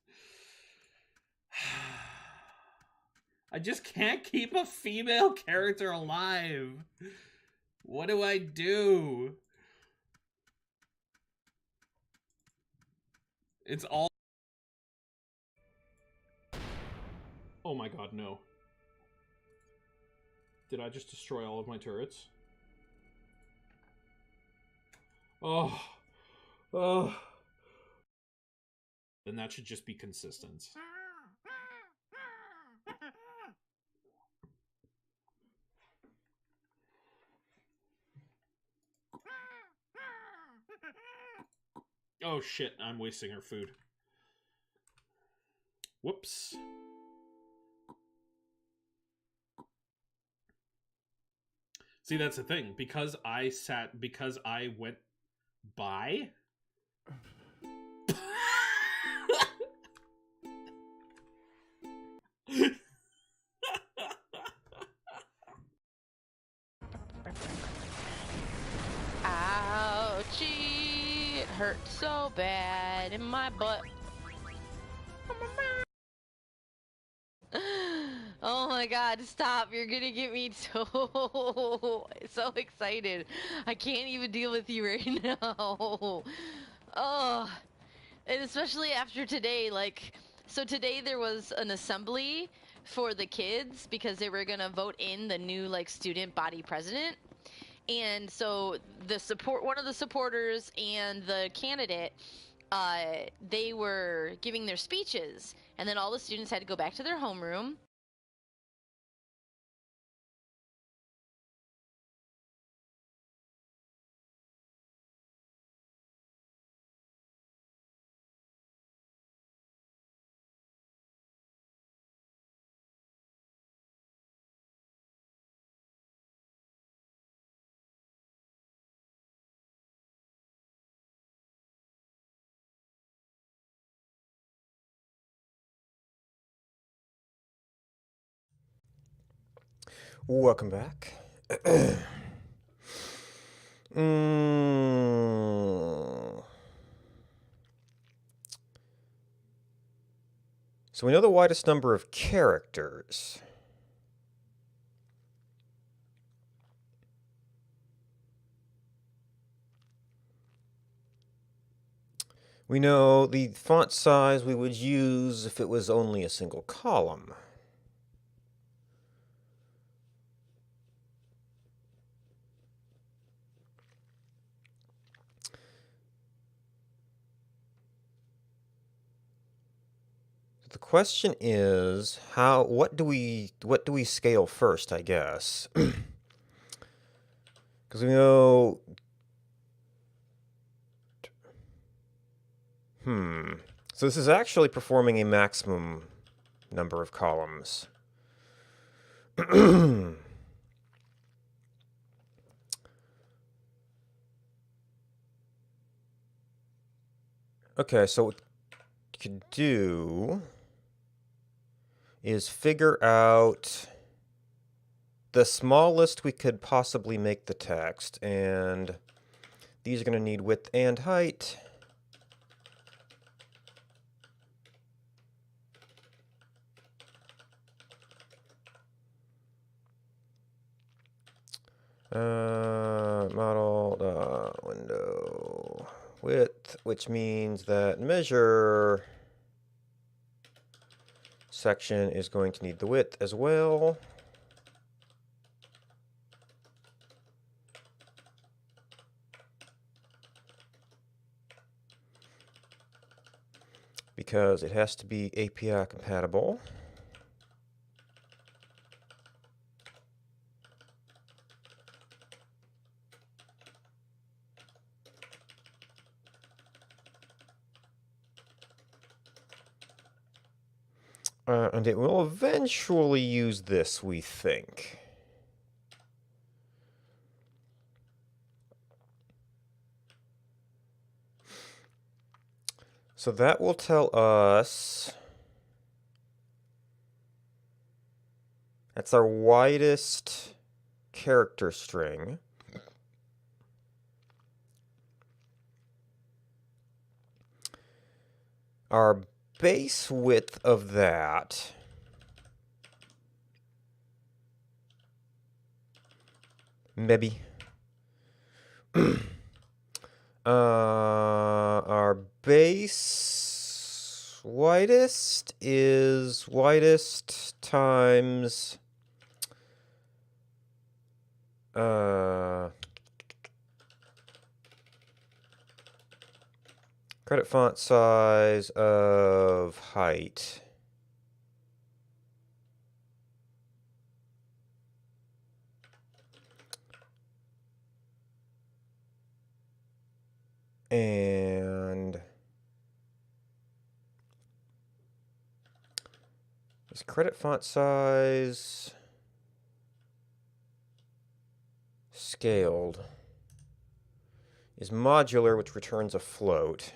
I just can't keep a female character alive. What do I do? It's all... Oh my god, no. Did I just destroy all of my turrets? Oh. Then that should just be consistent. Oh shit, I'm wasting her food. Whoops. See, that's the thing. Because I went by. Ouchie! It hurts so bad in my butt. Oh my god, stop. You're gonna get me so excited. I can't even deal with you right now. Oh, and especially after today, like, so today there was an assembly for the kids because they were gonna vote in the new, like, student body president. And so one of the supporters and the candidate, they were giving their speeches, and then all the students had to go back to their homeroom. Welcome back. So we know the widest number of characters. We know the font size we would use if it was only a single column. The question is, what do we scale first, I guess? Because we know... So So this is actually performing a maximum number of columns. Okay, so what we could do is figure out the smallest we could possibly make the text, and these are going to need width and height. Model window width, which means that measure section is going to need the width as well. Because it has to be API compatible. And it will eventually use this, we think. So that will tell us that's our widest character string. Our base width of that maybe our base widest is widest times credit font size of height. And is credit font size scaled is modular, which returns a float.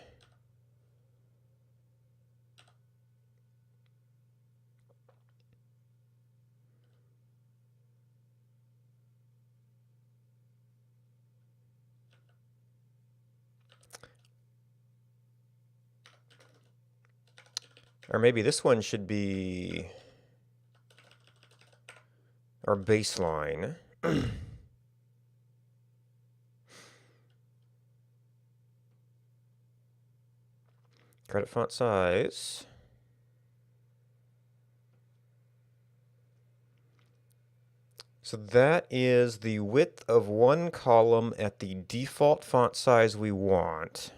Or maybe this one should be our baseline. Credit font size. So that is the width of one column at the default font size we want,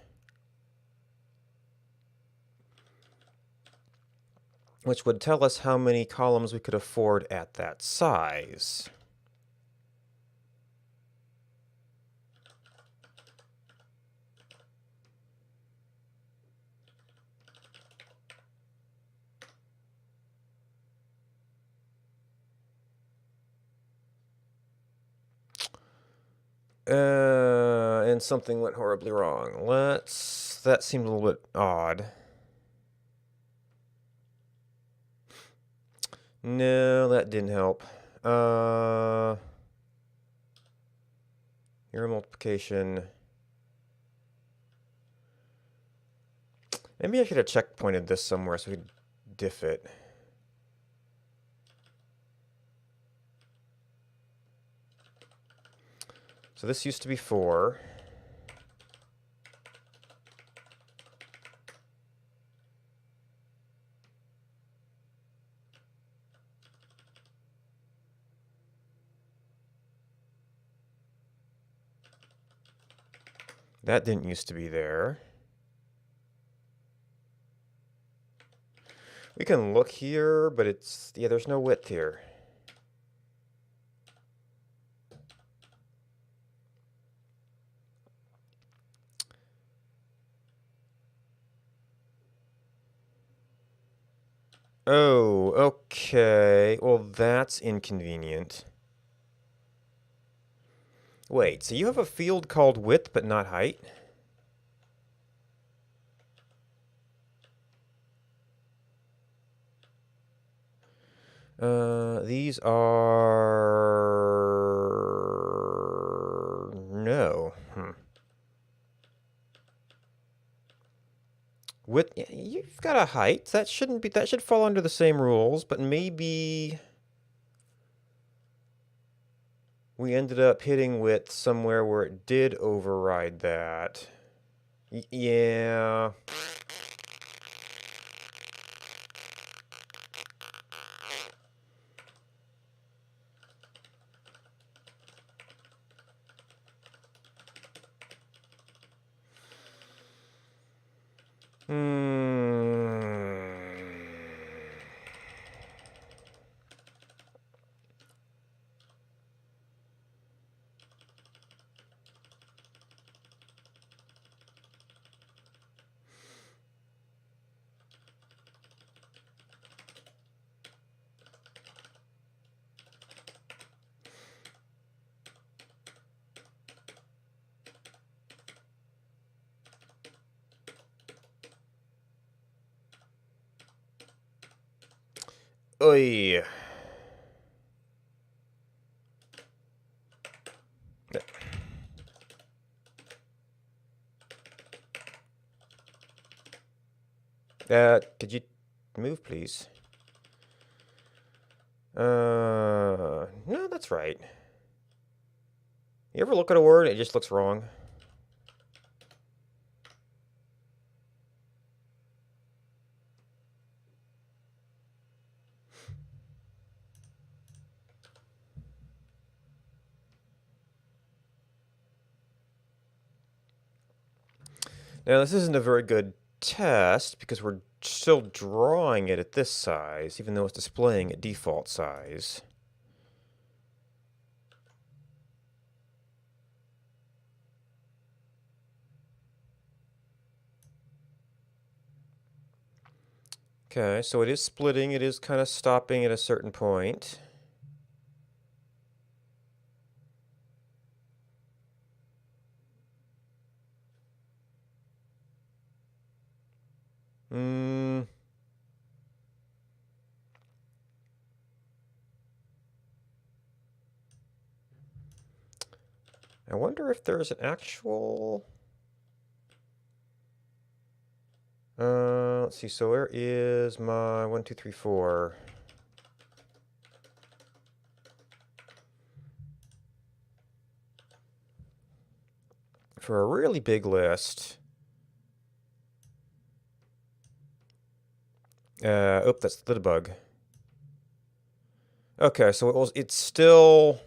which would tell us how many columns we could afford at that size. And something went horribly wrong. That seemed a little bit odd. No, that didn't help. Error multiplication. Maybe I should have checkpointed this somewhere so we could diff it. So this used to be 4. That didn't used to be there. We can look here, but there's no width here. Oh, okay. Well, that's inconvenient. Wait, so you have a field called width but not height? These are... No. Width, yeah, you've got a height. That shouldn't be, that should fall under the same rules, but maybe... we ended up hitting width somewhere where it did override that. Yeah. Oy. Could you move, please? No, that's right. You ever look at a word and it just looks wrong? Now, this isn't a very good test because we're still drawing it at this size, even though it's displaying at default size. Okay, so it is splitting, it is kind of stopping at a certain point. I wonder if there's an actual... let's see, so where is my 1, 2, 3, 4? For a really big list... oh, that's the debug. Okay, so it's still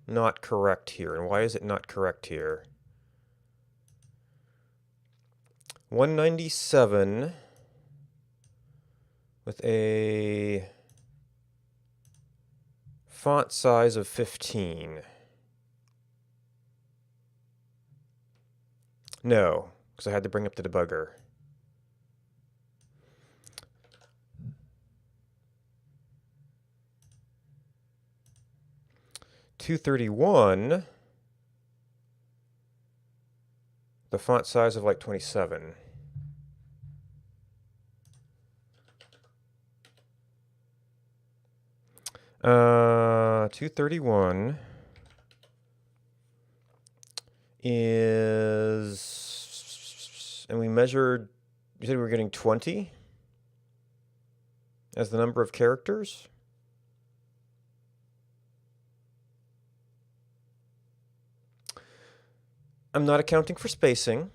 not correct here. And why is it not correct here? 197 with a font size of 15. No, because I had to bring up the debugger. .231, the font size of like 27. Uh, 231 is, and we measured, you said we were getting 20 as the number of characters? I'm not accounting for spacing.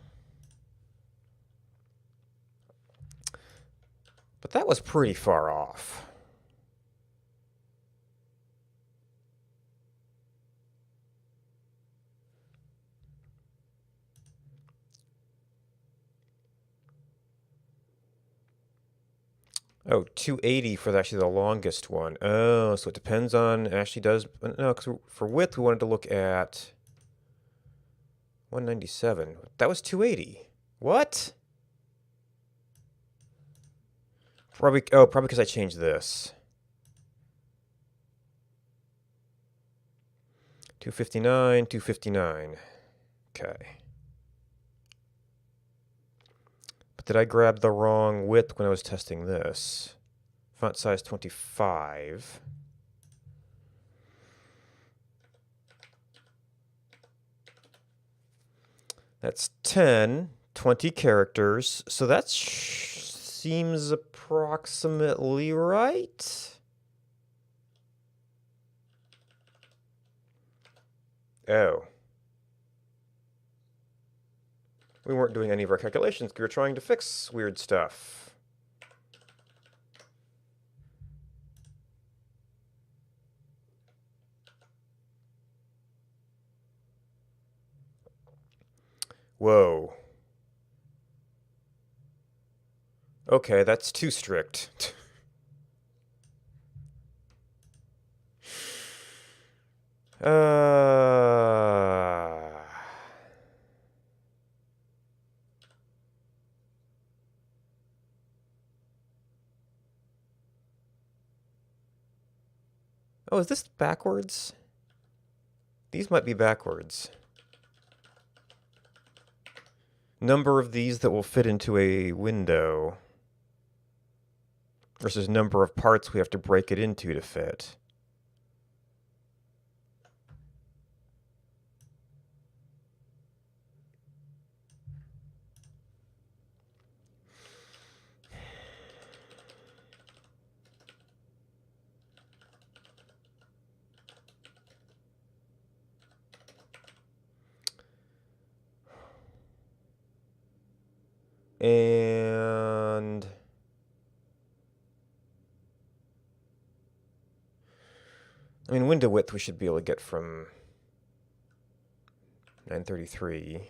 But that was pretty far off. Oh, 280 for actually the longest one. Oh, so it depends on, actually does, no, because for width we wanted to look at 197. That was 280. What? Probably because I changed this. 259, 259. Okay. But did I grab the wrong width when I was testing this? Font size 25. That's 10, 20 characters. So that seems approximately right. Oh. We weren't doing any of our calculations. We were trying to fix weird stuff. Whoa. Okay, that's too strict. Oh, is this backwards? These might be backwards. Number of these that will fit into a window versus number of parts we have to break it into to fit. And I mean, window width we should be able to get from 933.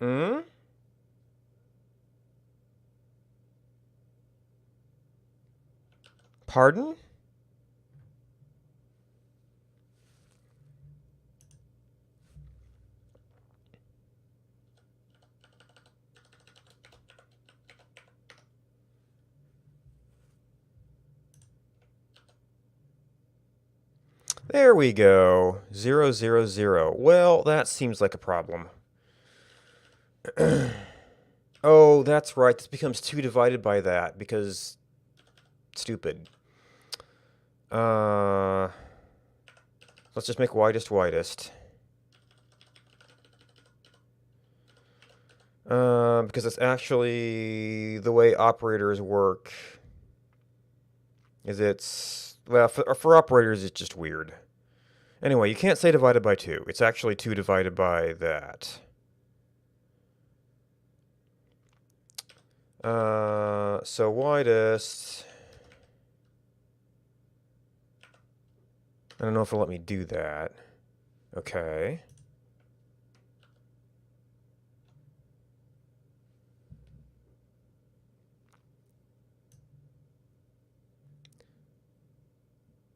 Hmm? Pardon? There we go. 0, 0, 0. Well, that seems like a problem. Oh, that's right. This becomes 2 divided by that because stupid. Let's just make widest widest. Because it's actually the way operators work. Well, for operators, it's just weird. Anyway, you can't say divided by 2. It's actually 2 divided by that. So widest. I don't know if it'll let me do that. Okay.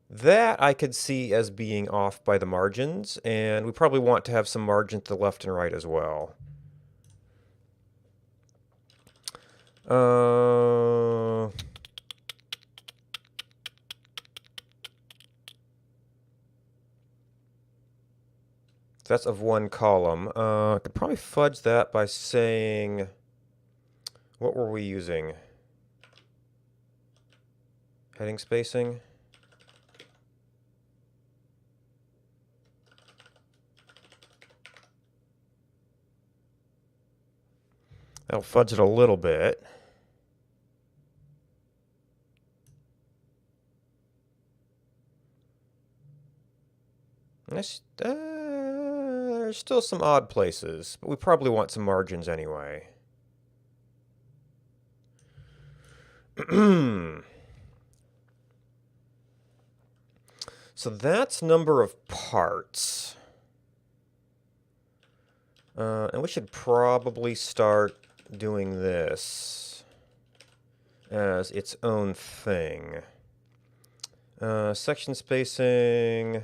That I could see as being off by the margins, and we probably want to have some margin to the left and right as well. That's of one column. I could probably fudge that by saying, what were we using? Heading spacing? That'll fudge it a little bit. There's still some odd places, but we probably want some margins anyway. So that's number of parts. And we should probably start doing this as its own thing. Section spacing.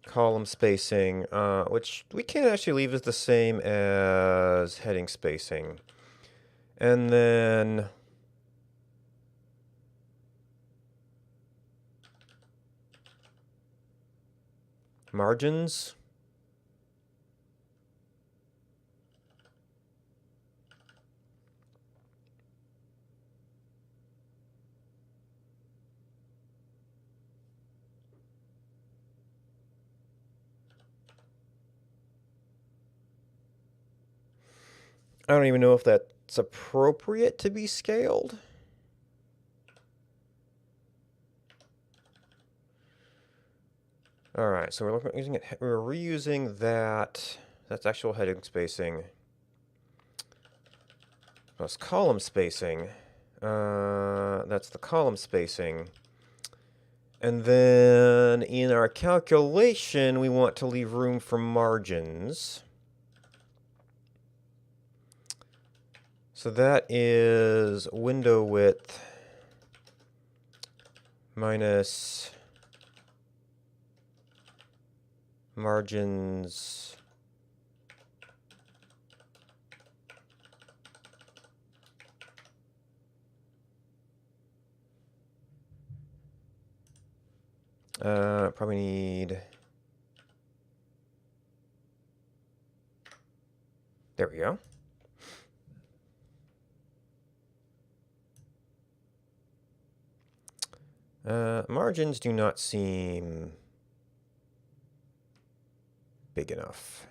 Column spacing, which we can actually leave as the same as heading spacing. And then margins. I don't even know if that's appropriate to be scaled. All right, so we're using it. We're reusing that. That's actual heading spacing. Plus column spacing. That's the column spacing. And then in our calculation, we want to leave room for margins. So that is window width minus margins probably need, there we go. Margins do not seem big enough.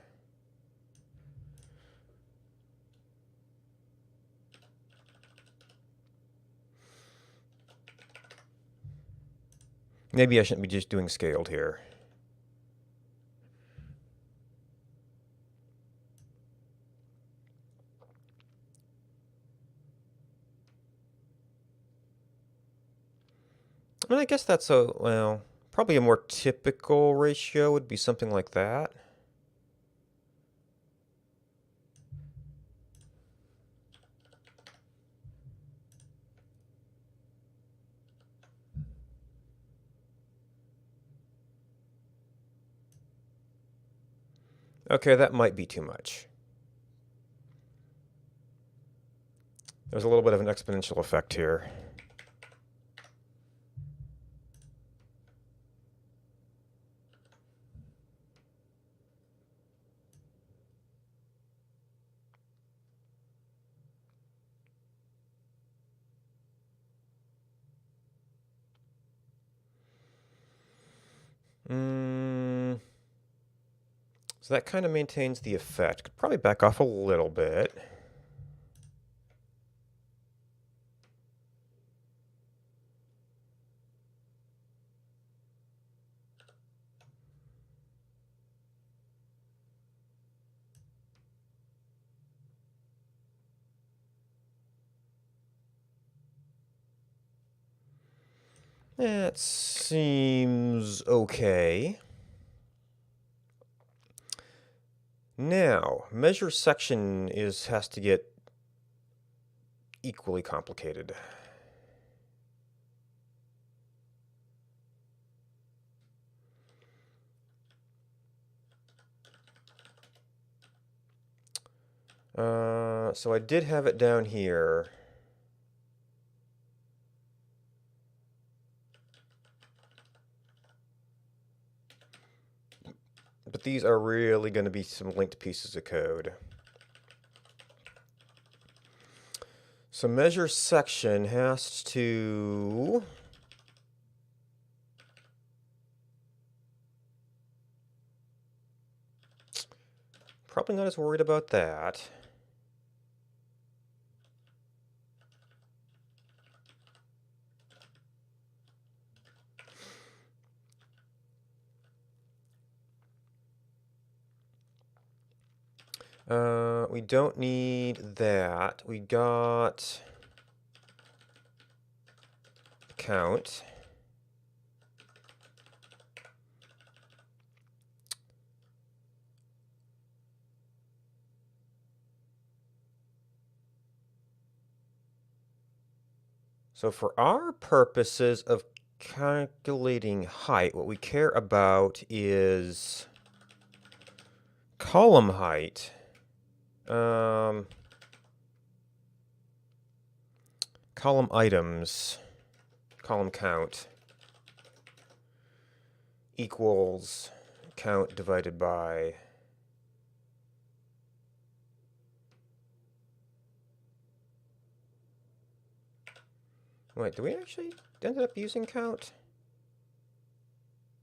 Maybe I shouldn't be just doing scaled here. I mean, I guess that's well, probably a more typical ratio would be something like that. Okay, that might be too much. There's a little bit of an exponential effect here. So that kind of maintains the effect. Could probably back off a little bit. That seems okay. Now, measure section has to get equally complicated. So I did have it down here. But these are really going to be some linked pieces of code. So measure section has to probably not as worried about that. We don't need that. We got count. So for our purposes of calculating height, what we care about is column height. Column items, column count equals count divided by wait, do we actually end up using count?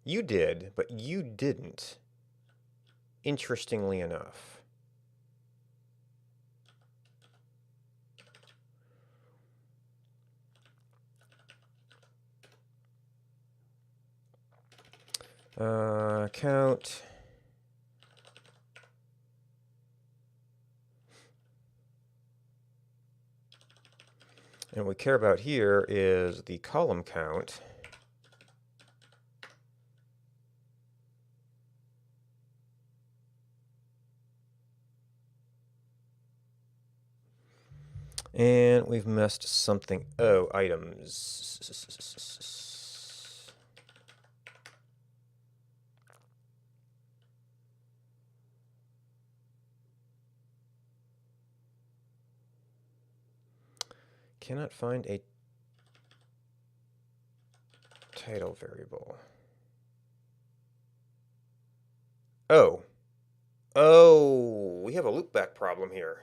You did, but you didn't. Interestingly enough. Count. And what we care about here is the column count. And we've messed something. Oh, items. Cannot find a title variable. Oh. Oh, we have a loopback problem here.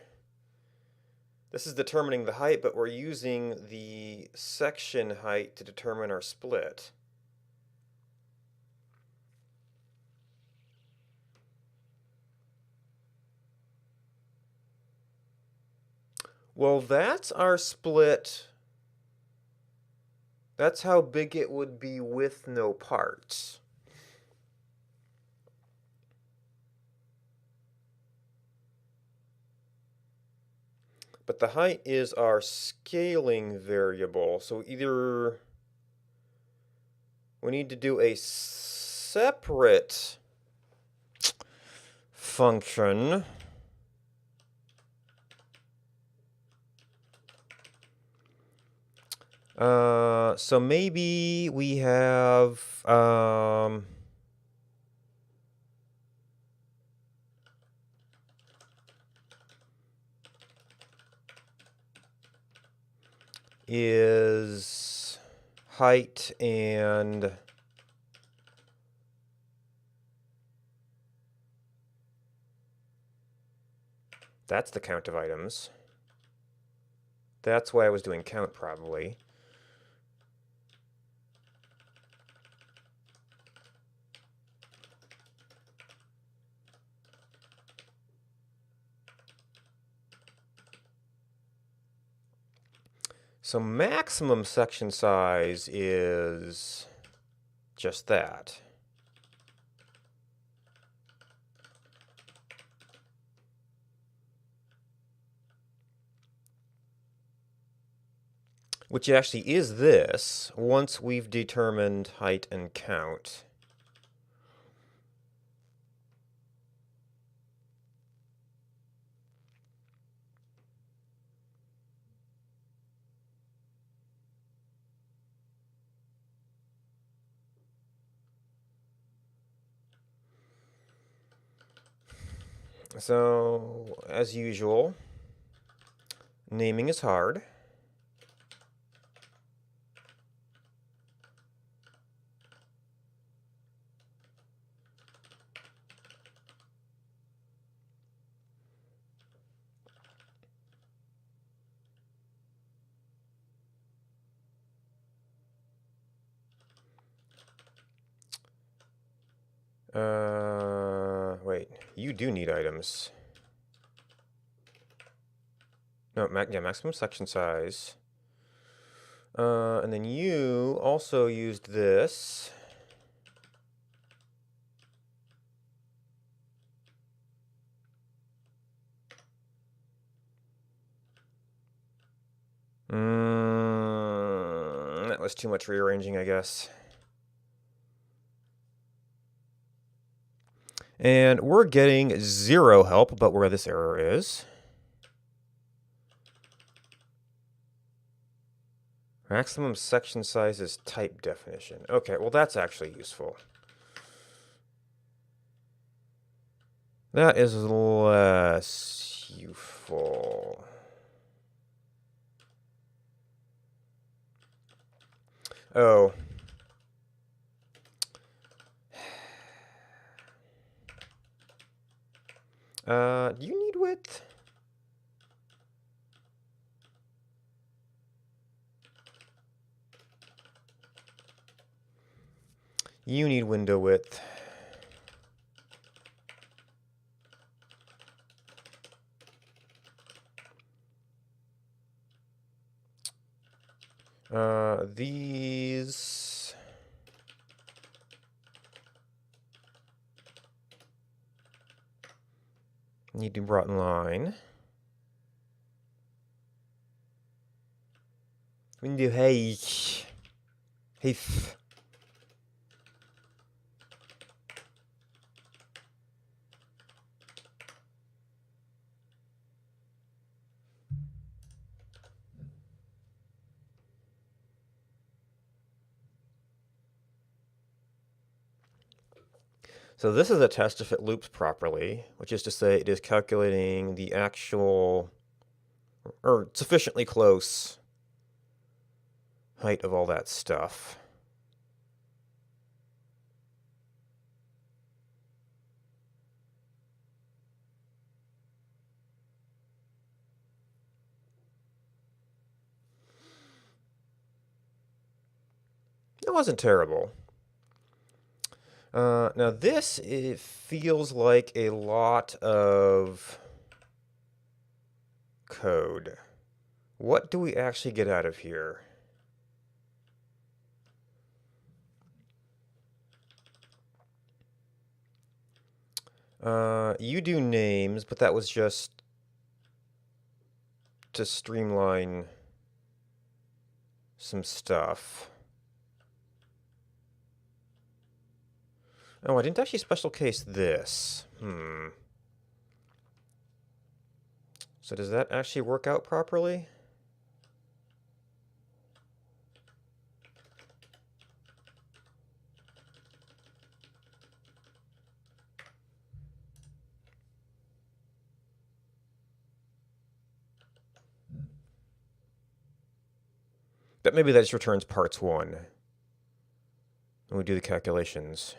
This is determining the height, but we're using the section height to determine our split. Well, that's our split. That's how big it would be with no parts. But the height is our scaling variable. So either we need to do a separate function so maybe we have is height and that's the count of items. That's why I was doing count probably. So maximum section size is just that. Which actually is this, once we've determined height and count. So, as usual, naming is hard. Wait, you do need items. No, yeah, maximum section size. And then you also used this. That was too much rearranging, I guess. And we're getting 0 help about where this error is. Maximum section size is type definition. Okay, well that's actually useful. That is less useful. Oh. Do you need width? You need window width. These need to be brought in line. Window height. Height. So this is a test if it loops properly, which is to say it is calculating the actual, or sufficiently close height of all that stuff. It wasn't terrible. Now this, it feels like a lot of code. What do we actually get out of here? You do names, but that was just to streamline some stuff. Oh, I didn't actually special case this. So does that actually work out properly? But maybe that just returns parts 1. And we do the calculations.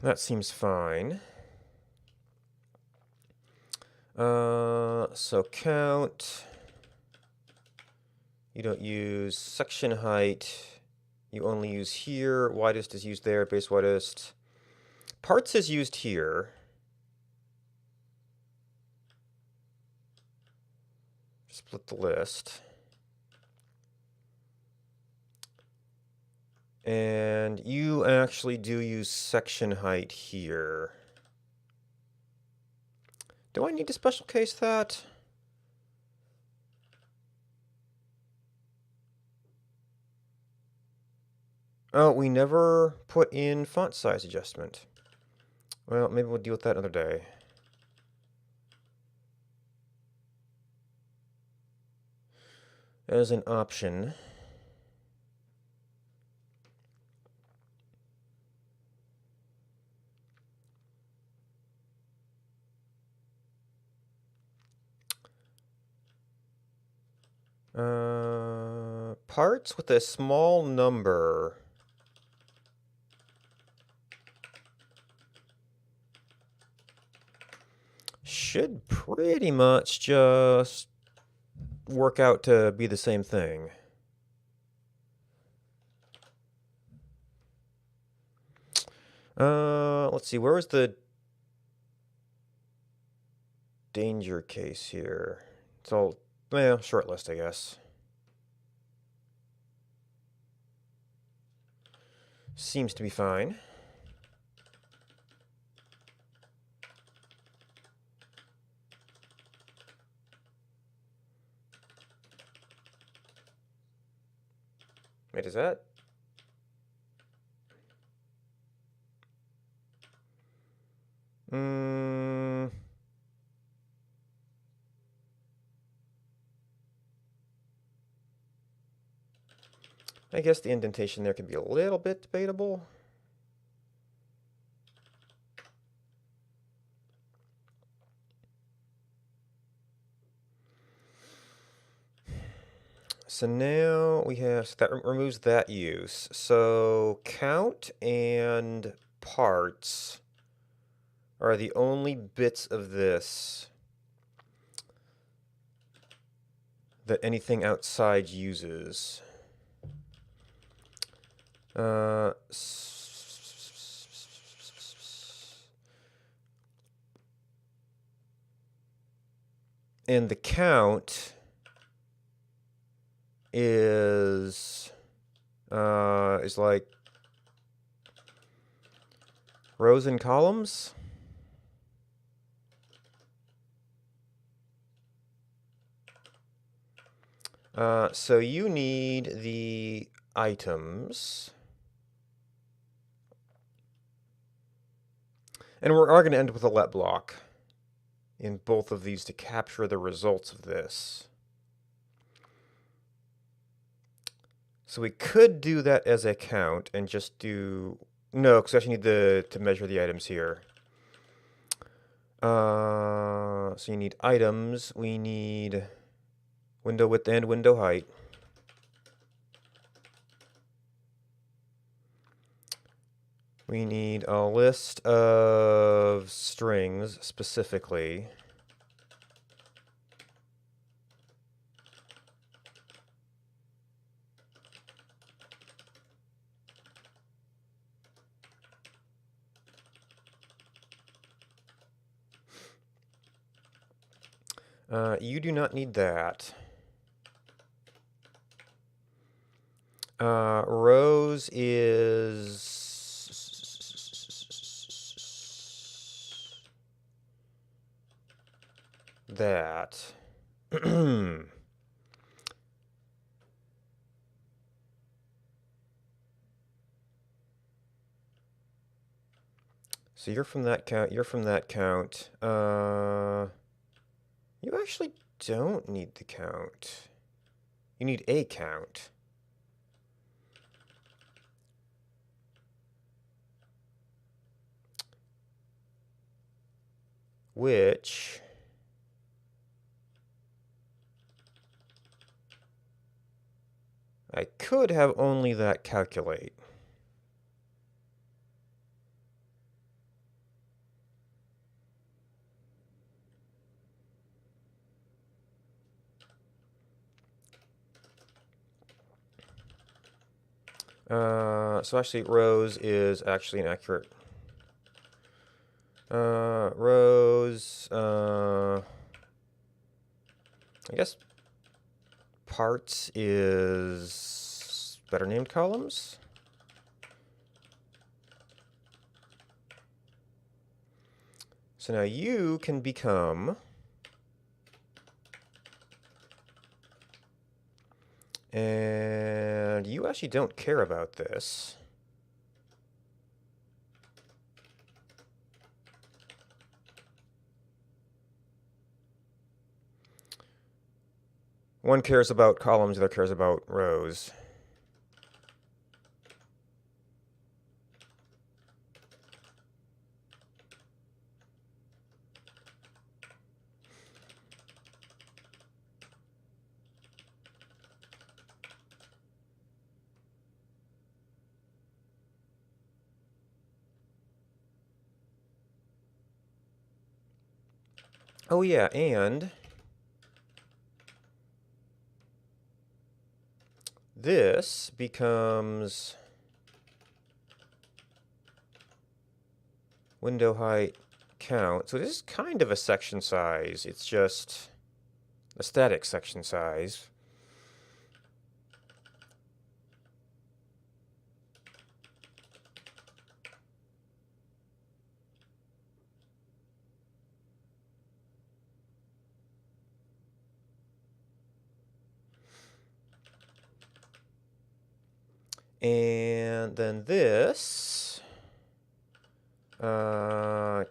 That seems fine. So count. You don't use section height. You only use here. Widest is used there. Base widest. Parts is used here. Split the list. And you actually do use section height here. Do I need to special case that? Oh, we never put in font size adjustment. Well, maybe we'll deal with that another day. As an option. Parts with a small number. Should pretty much just work out to be the same thing. Let's see, where was the danger case here? It's all, well, short list, I guess. Seems to be fine. is that... I guess the indentation there can be a little bit debatable. So now we have, so that removes that use. So count and parts are the only bits of this that anything outside uses. And the count is like rows and columns. So you need the items. And we are going to end with a let block in both of these to capture the results of this. So we could do that as a count and just do... No, because we actually need to measure the items here. So you need items. We need window width and window height. We need a list of strings specifically. You do not need that. Rows is... that. So you're from that count, you're from that count. You actually don't need the count. You need a count. Which... I could have only that calculate. So actually rows is actually inaccurate. Rows, I guess parts is better named columns. So now you can become and you actually don't care about this. One cares about columns, the other cares about rows. Oh yeah, and this becomes window height count. So this is kind of a section size. It's just a static section size. And then this, you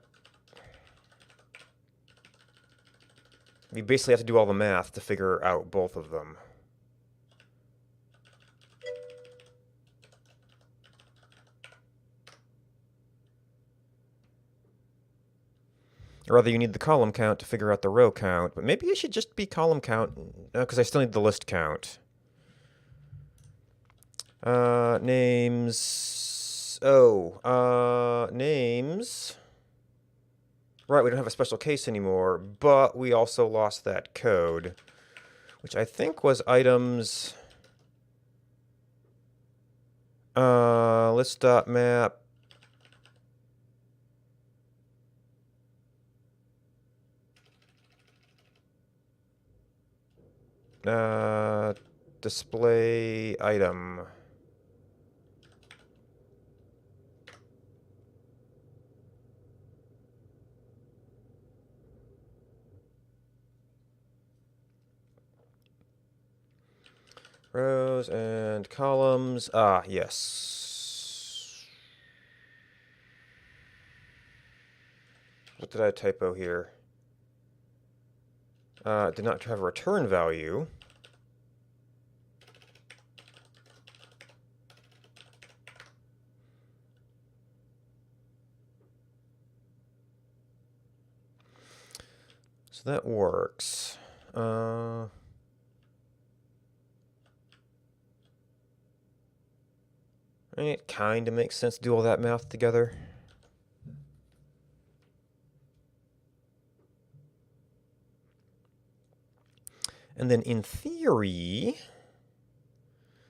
basically have to do all the math to figure out both of them. Or rather, you need the column count to figure out the row count, but maybe it should just be column count, because I still need the list count. Names. Oh, names. Right, we don't have a special case anymore, but we also lost that code, which I think was items. List.map. Display item. Rows and columns. Ah, yes. What did I typo here? Did not have a return value. So that works. It kind of makes sense to do all that math together. And then in theory,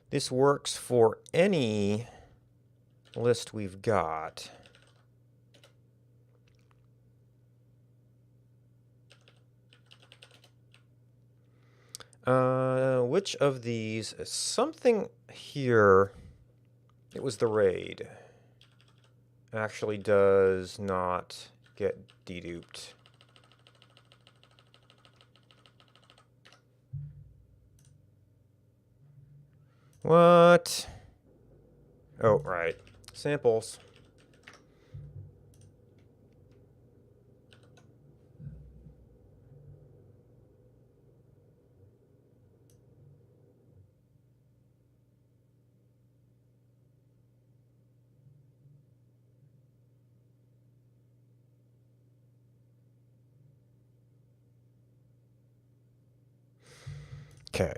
this works for any list we've got. Which of these? Something here, it was the raid, actually does not get deduped. What? Oh, right. Samples. Okay.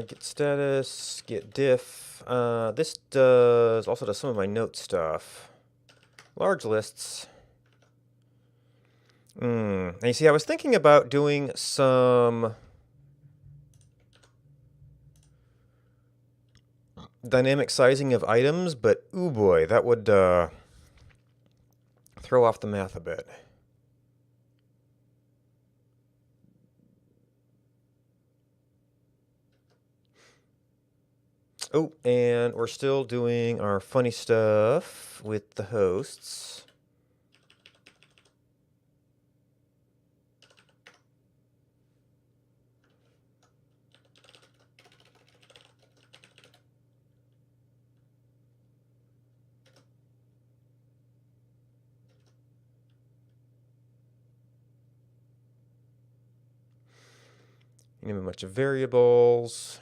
Get status, get diff. This also does some of my note stuff. Large lists. And you see, I was thinking about doing some dynamic sizing of items, but ooh boy, that would throw off the math a bit. Oh, and we're still doing our funny stuff with the hosts. Name a bunch of variables.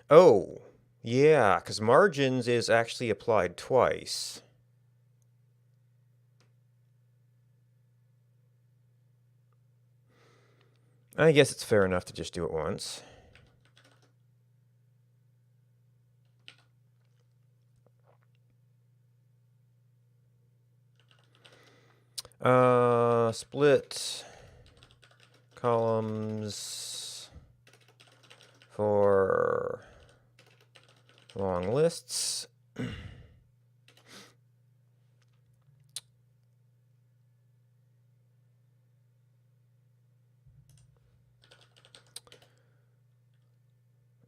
Oh, yeah, because margins is actually applied twice. I guess it's fair enough to just do it once. Split columns for long lists.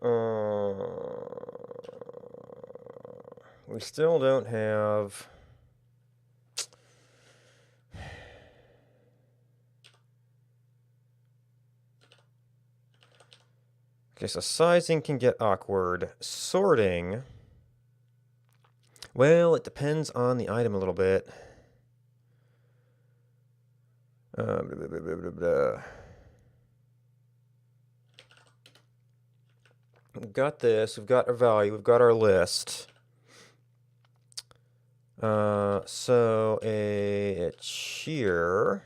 We still don't have... Okay, so sizing can get awkward. Sorting... Well, it depends on the item a little bit. Blah, blah, blah, blah, blah, blah. We've got this. We've got our value. We've got our list. So a cheer.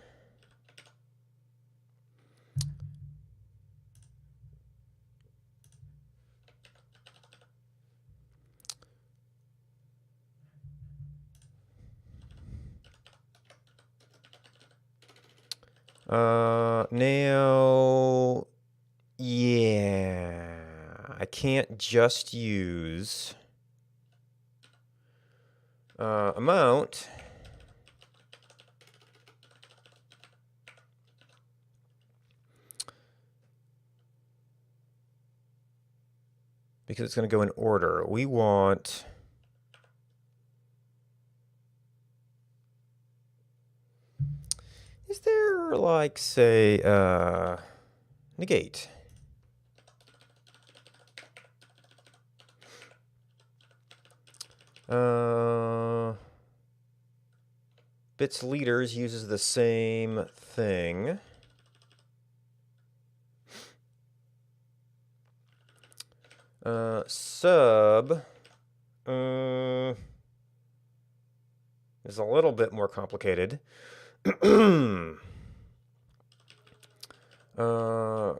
Now, yeah, I can't just use amount. Because it's going to go in order. We want... Is there, like, say, negate? Bits leaders uses the same thing. Sub is a little bit more complicated.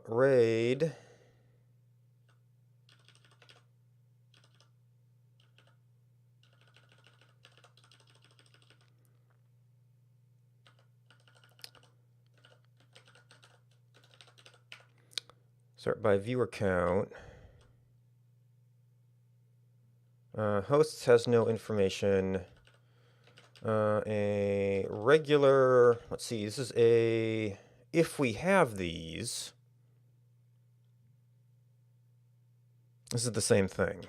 Raid. Sort by viewer count. Hosts has no information. A regular, let's see, this is a, if we have these, this is the same thing.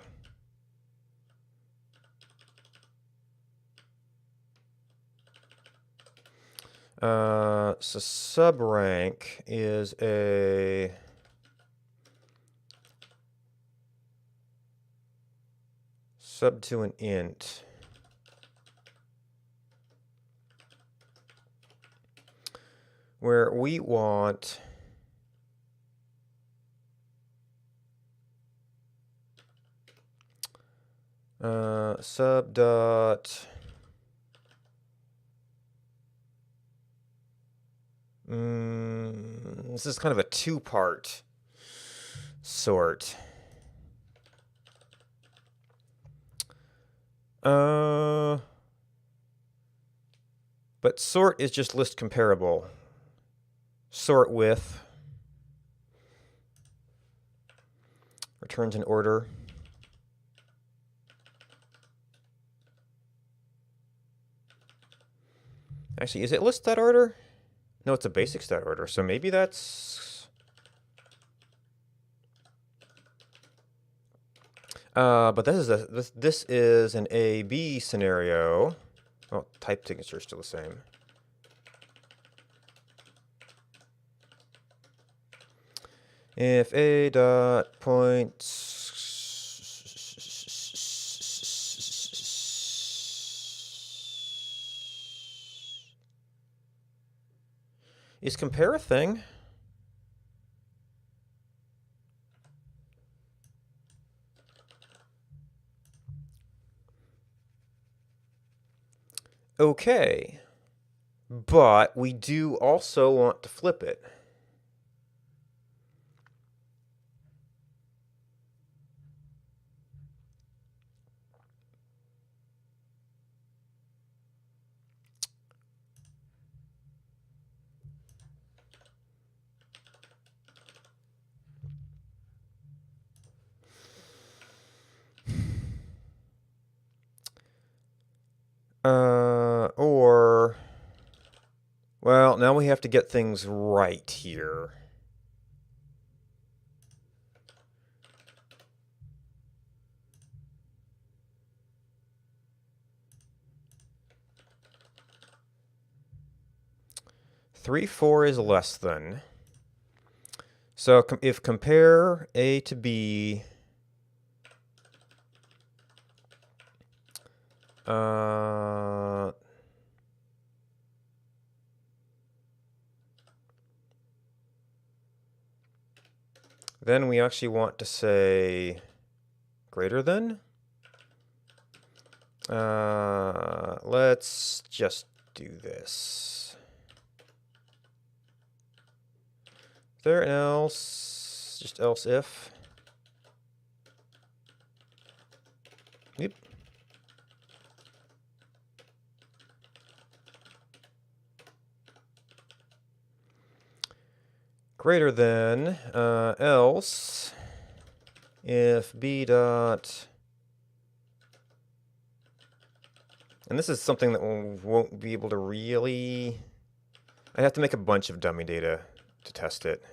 So sub rank is a sub to an int. Where we want sub dot this is kind of a two-part sort. But sort is just list comparable. Sort with returns in order. Actually, is it list.order? No, it's a basics.order, so maybe that's... but this is an A-B scenario. Oh, type signature is still the same. If a dot point is compare a thing. Okay, but we do also want to flip it. Or, well, now we have to get things right here. 3, 4 is less than. So if compare A to B, then we actually want to say greater than. Let's just do this. Is there an else? Just else if? Yep. Greater than, else if b dot, and this is something that we won't be able to really, I have to make a bunch of dummy data to test it.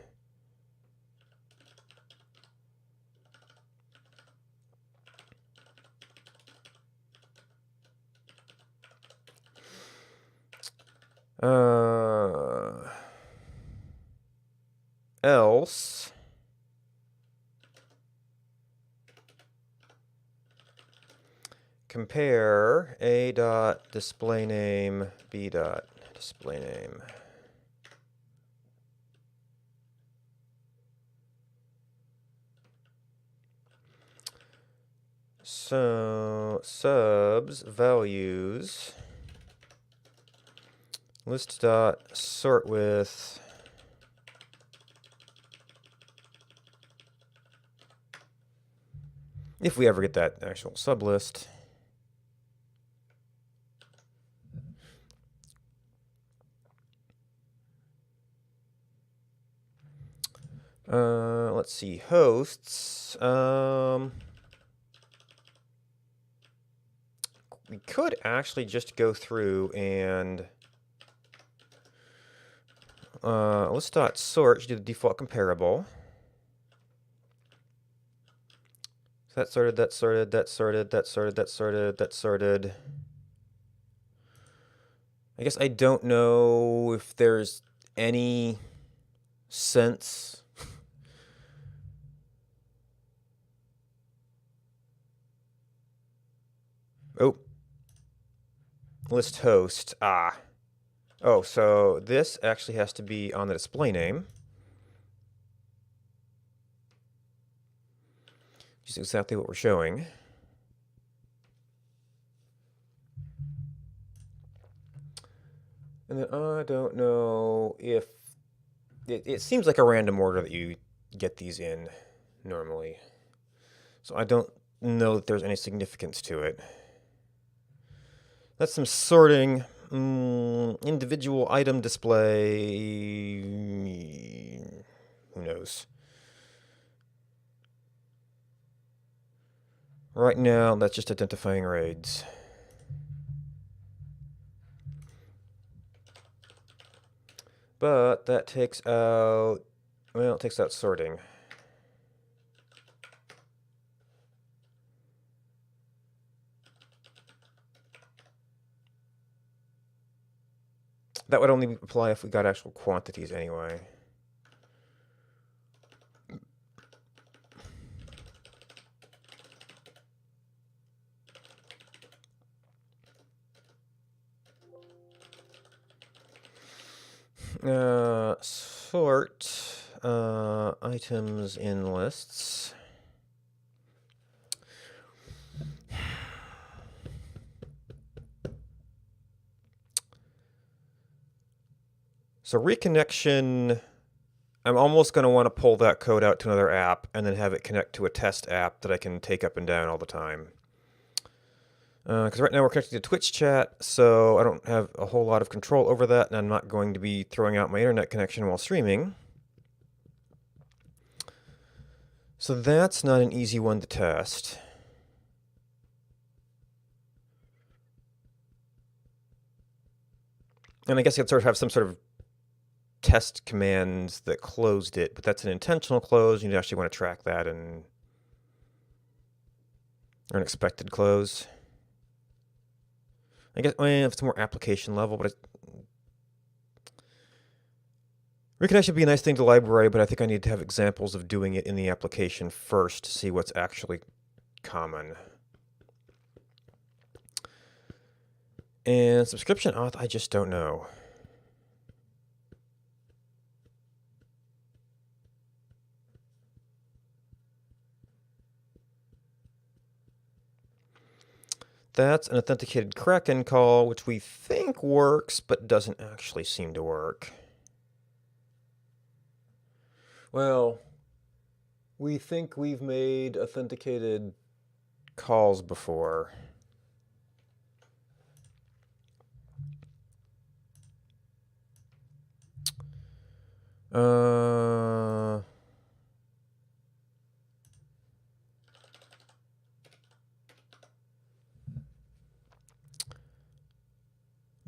Else compare a dot display name b dot display name. So subs values list dot sort with if we ever get that actual sublist. Let's see, hosts. We could actually just go through and list.sort, do the default comparable. So that sorted, that sorted, that sorted, that sorted, that sorted, that sorted. I guess I don't know if there's any sense. Oh. List host. Ah. Oh, so this actually has to be on the display name. Which is exactly what we're showing. And then I don't know if it seems like a random order that you get these in normally. So I don't know that there's any significance to it. That's some sorting. Individual item display. Who knows? Right now, that's just identifying raids. But that takes out, well, it takes out sorting. That would only apply if we got actual quantities anyway. Sort items in lists. So reconnection, I'm almost going to want to pull that code out to another app and then have it connect to a test app that I can take up and down all the time. Because right now we're connected to Twitch chat, so I don't have a whole lot of control over that, and I'm not going to be throwing out my internet connection while streaming. So that's not an easy one to test. And I guess I could sort of have some sort of test commands that closed it, but that's an intentional close. You actually want to track that and or an expected close. I guess if it's more application level, but Reconnection would be a nice thing to library, but I think I need to have examples of doing it in the application first to see what's actually common. And subscription auth, I just don't know. That's an authenticated Kraken call, which we think works, but doesn't actually seem to work. Well, we think we've made authenticated calls before.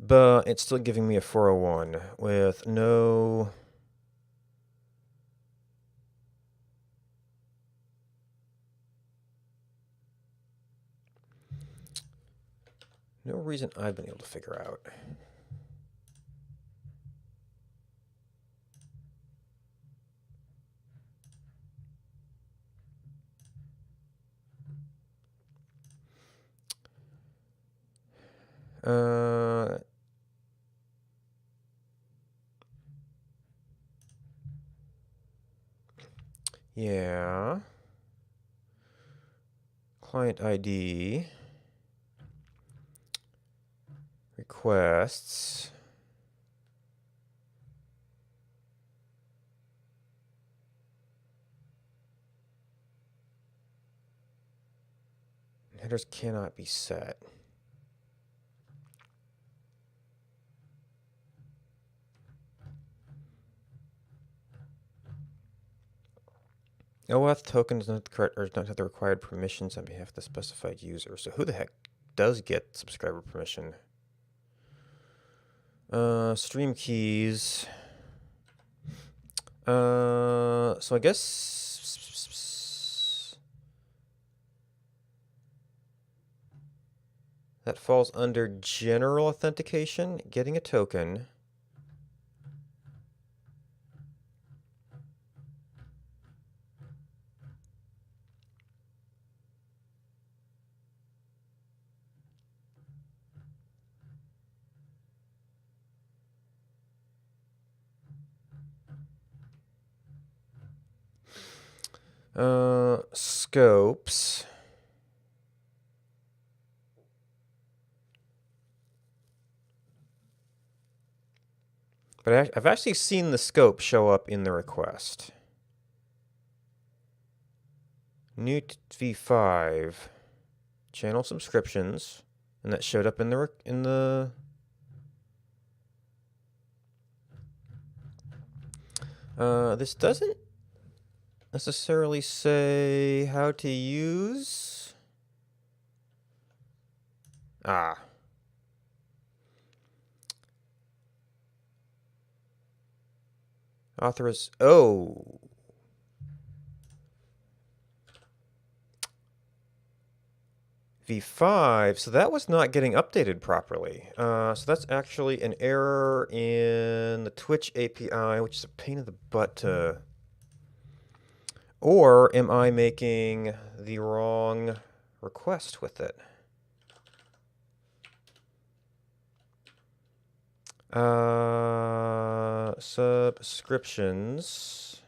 But it's still giving me a 401 with no... No reason I've been able to figure out. Yeah. Client ID. Requests. Headers cannot be set. OAuth token does not have the required permissions on behalf of the specified user. So who the heck does get subscriber permission? Stream keys. So I guess that falls under general authentication, getting a token. Scopes. But I've actually seen the scope show up in the request. New v5 channel subscriptions, and that showed up in the this doesn't necessarily say how to use. Oh. V5, so that was not getting updated properly. So that's actually an error in the Twitch API, which is a pain in the butt to... Or am I making the wrong request with it? Subscriptions.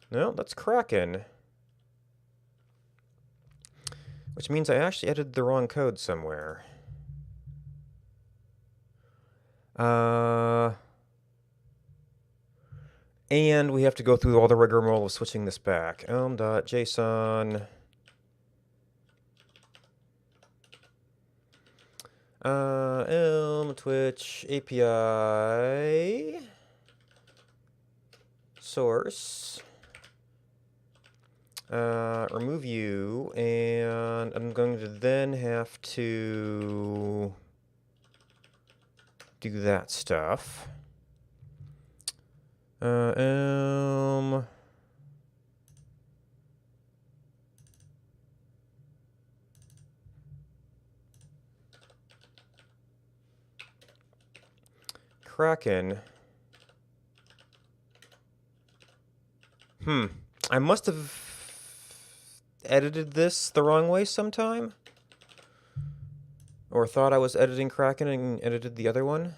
No, that's Kraken. Which means I actually edited the wrong code somewhere. And we have to go through all the rigmarole of switching this back. elm.json. Elm Twitch API. Source. Remove you, and I'm going to then have to do that stuff. Elm. Kraken. I must have edited this the wrong way sometime. Or thought I was editing Kraken and edited the other one.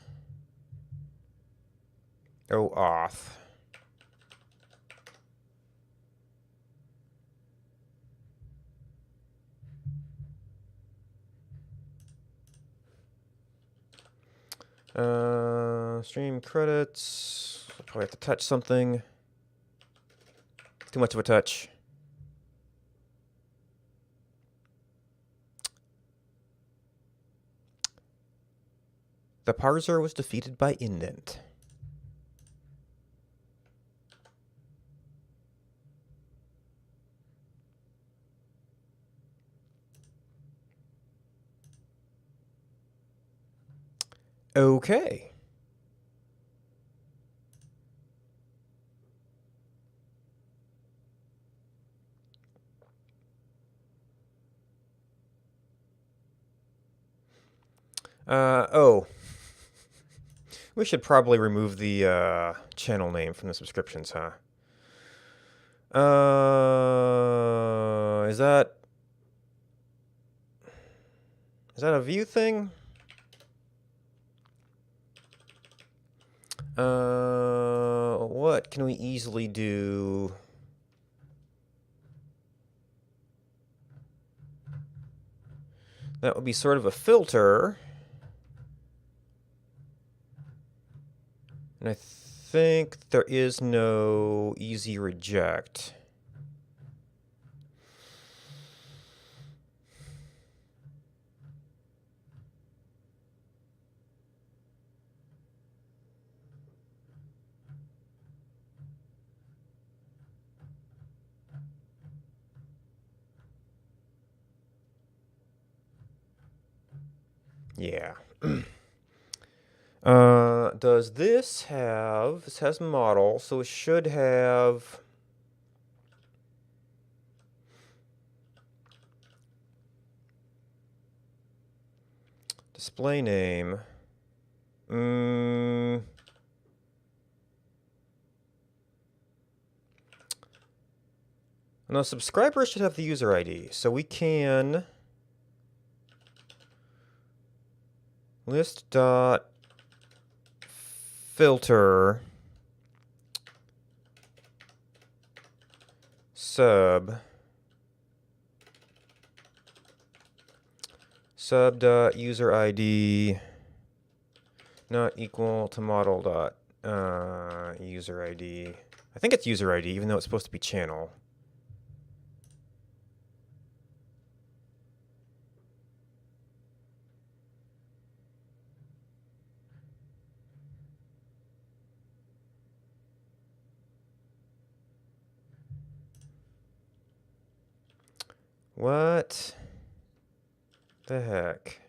Oh, off. Stream credits. I'll probably have to touch something. Too much of a touch. The parser was defeated by indent. Okay. Oh. We should probably remove the channel name from the subscriptions, huh? Is that a view thing? What can we easily do? That would be sort of a filter. And I think there is no easy reject. Yeah. Does this have... This has model, so it should have... Display name. No, subscribers should have the user ID, so we can... list.filter sub.user ID not equal to model dot user ID. I think it's user ID, even though it's supposed to be channel. What the heck?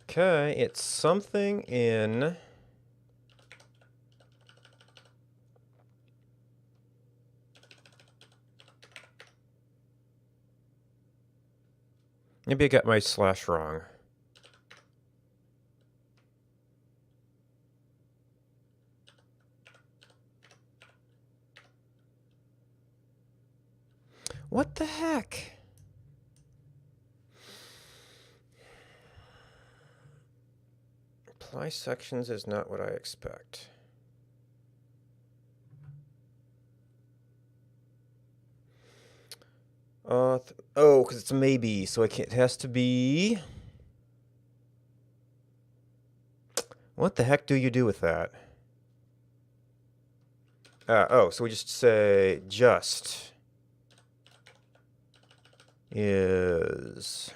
Okay, it's something in... Maybe I got my slash wrong. What the heck? Apply sections is not what I expect. Oh, because it's a maybe, so it has to be... What the heck do you do with that? Oh, so we just say just is...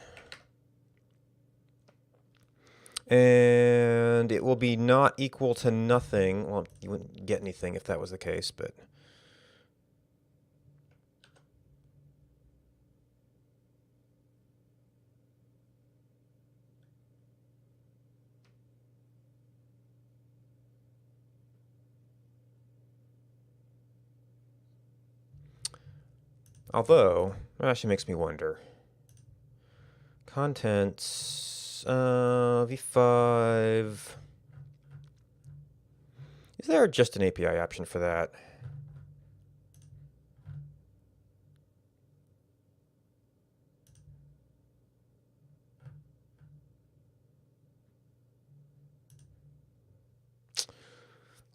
And it will be not equal to nothing. Well, you wouldn't get anything if that was the case, but... Although, that actually makes me wonder. Contents, v5. Is there just an API option for that?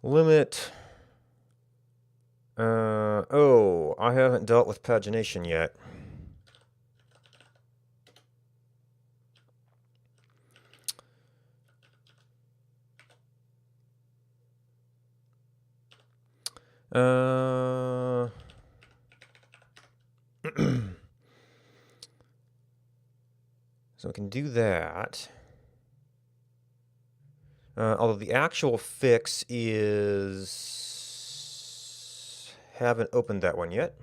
Limit. Oh, I haven't dealt with pagination yet. So we can do that. Although the actual fix is... Haven't opened that one yet.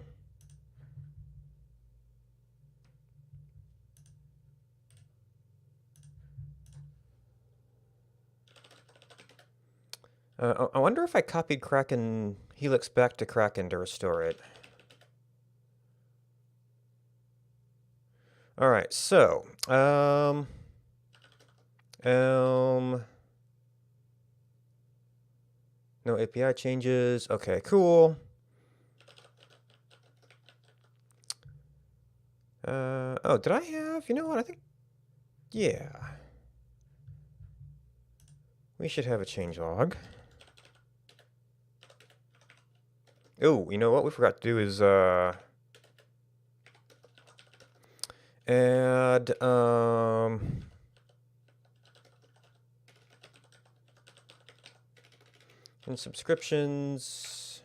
I wonder if I copied Kraken Helix back to Kraken to restore it. All right, so no API changes. Okay, cool. Oh, did I have? You know what? I think, yeah. We should have a changelog. Oh, you know what we forgot to do is add in subscriptions,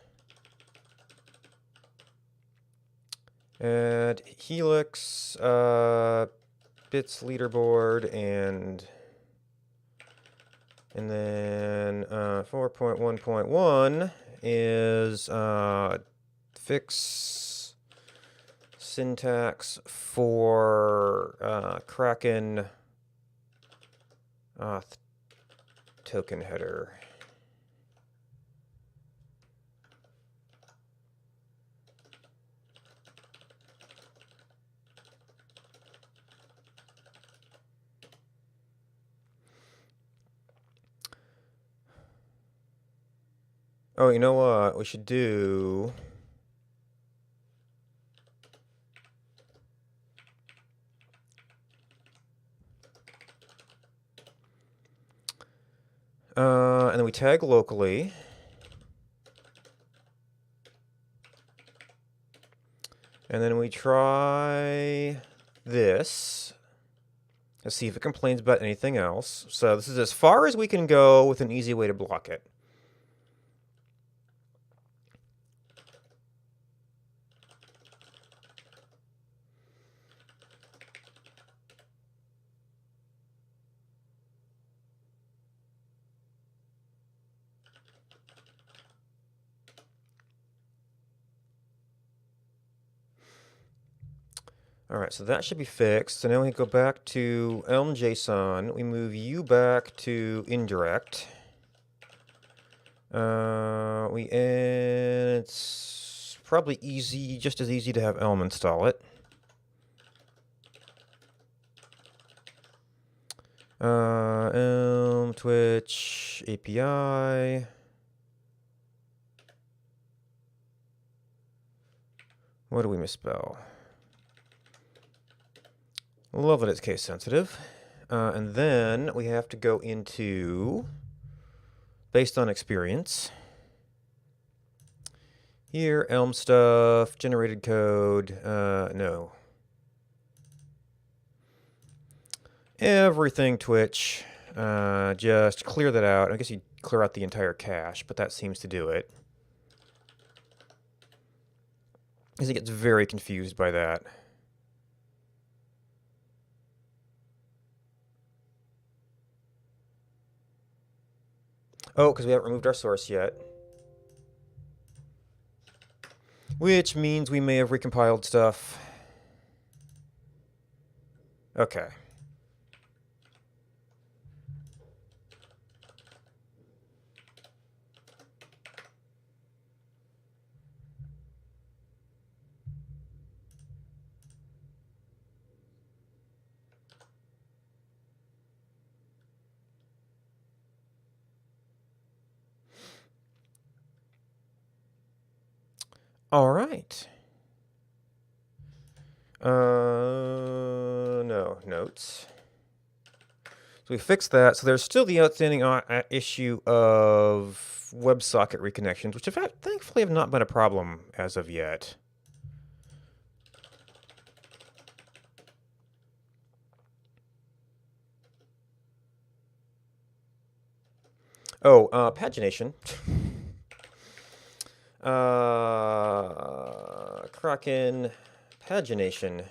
add Helix bits leaderboard and then 4.1.1 is fix syntax for Kraken token header. Oh, you know what we should do? And then we tag locally. And then we try this. Let's see if it complains about anything else. So this is as far as we can go with an easy way to block it. All right, so that should be fixed. So now we go back to Elm JSON. We move you back to indirect. It's probably easy, just as easy to have Elm install it. Elm Twitch API. What do we misspell? Love that it's case sensitive. And then we have to go into based on experience. Here, Elm stuff, generated code, no. Everything Twitch, just clear that out. I guess you clear out the entire cache, but that seems to do it. Because it gets very confused by that. Oh, because we haven't removed our source yet. Which means we may have recompiled stuff. Okay. All right. No, notes. So we fixed that. So there's still the outstanding issue of WebSocket reconnections, which thankfully have not been a problem as of yet. Oh, pagination. Kraken pagination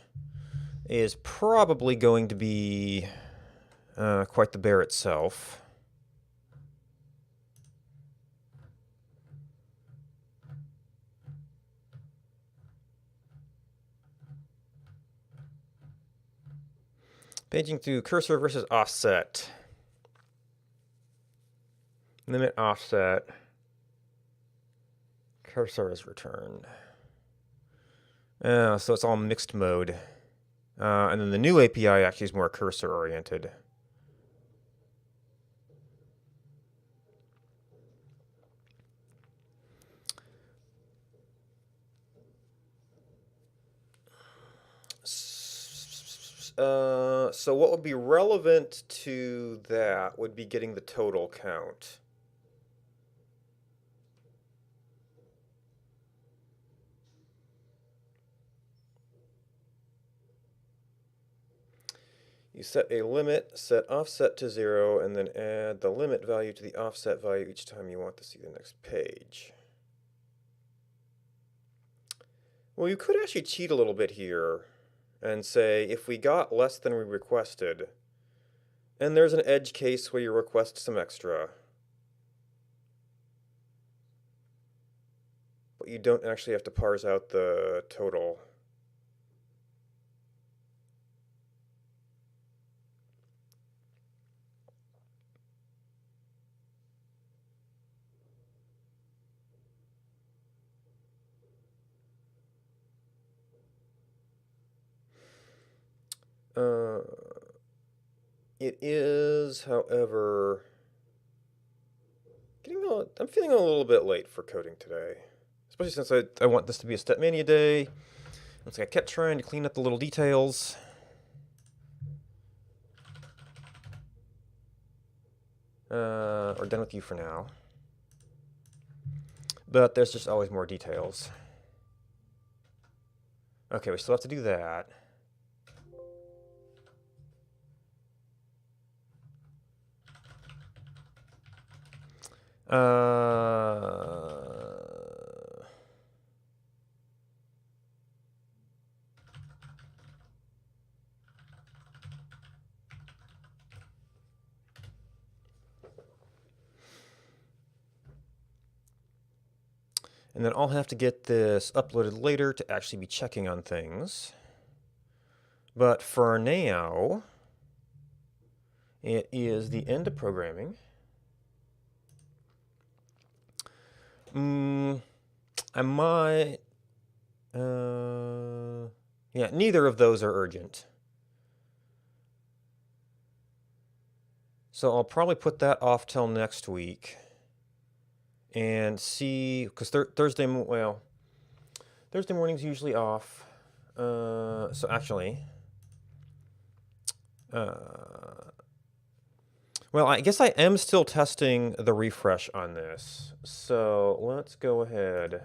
is probably going to be quite the bear itself. Paging through cursor versus offset. Limit offset. Cursor is returned. So it's all mixed mode. And then the new API actually is more cursor oriented. So what would be relevant to that would be getting the total count. You set a limit, set offset to 0, and then add the limit value to the offset value each time you want to see the next page. Well, you could actually cheat a little bit here and say if we got less than we requested, and there's an edge case where you request some extra, but you don't actually have to parse out the total. It is, however, I'm feeling a little bit late for coding today. Especially since I want this to be a Stepmania day. It's like I kept trying to clean up the little details. We're done with you for now. But there's just always more details. Okay, we still have to do that. And then I'll have to get this uploaded later to actually be checking on things. But for now, it is the end of programming. I might... yeah, neither of those are urgent. So I'll probably put that off till next week. And see, because Thursday morning's usually off. So actually... well, I guess I am still testing the refresh on this. So let's go ahead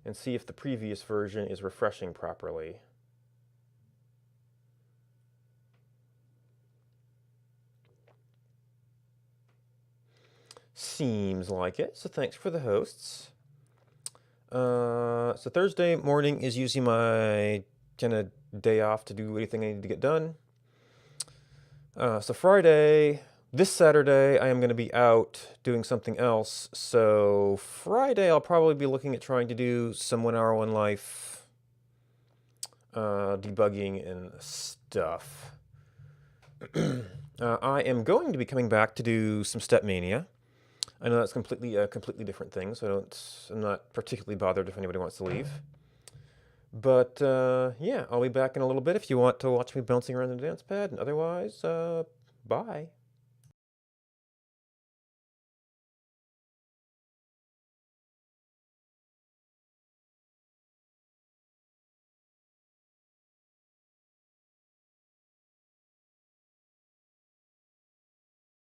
and see if the previous version is refreshing properly. Seems like it, so thanks for the hosts. So Thursday morning is usually my kind of day off to do anything I need to get done. So Friday, this Saturday, I am going to be out doing something else. So Friday, I'll probably be looking at trying to do some 1 Hour 1 Life debugging and stuff. I am going to be coming back to do some Stepmania. I know that's completely different thing, so I'm not particularly bothered if anybody wants to leave. But yeah, I'll be back in a little bit if you want to watch me bouncing around the dance pad, and otherwise, bye.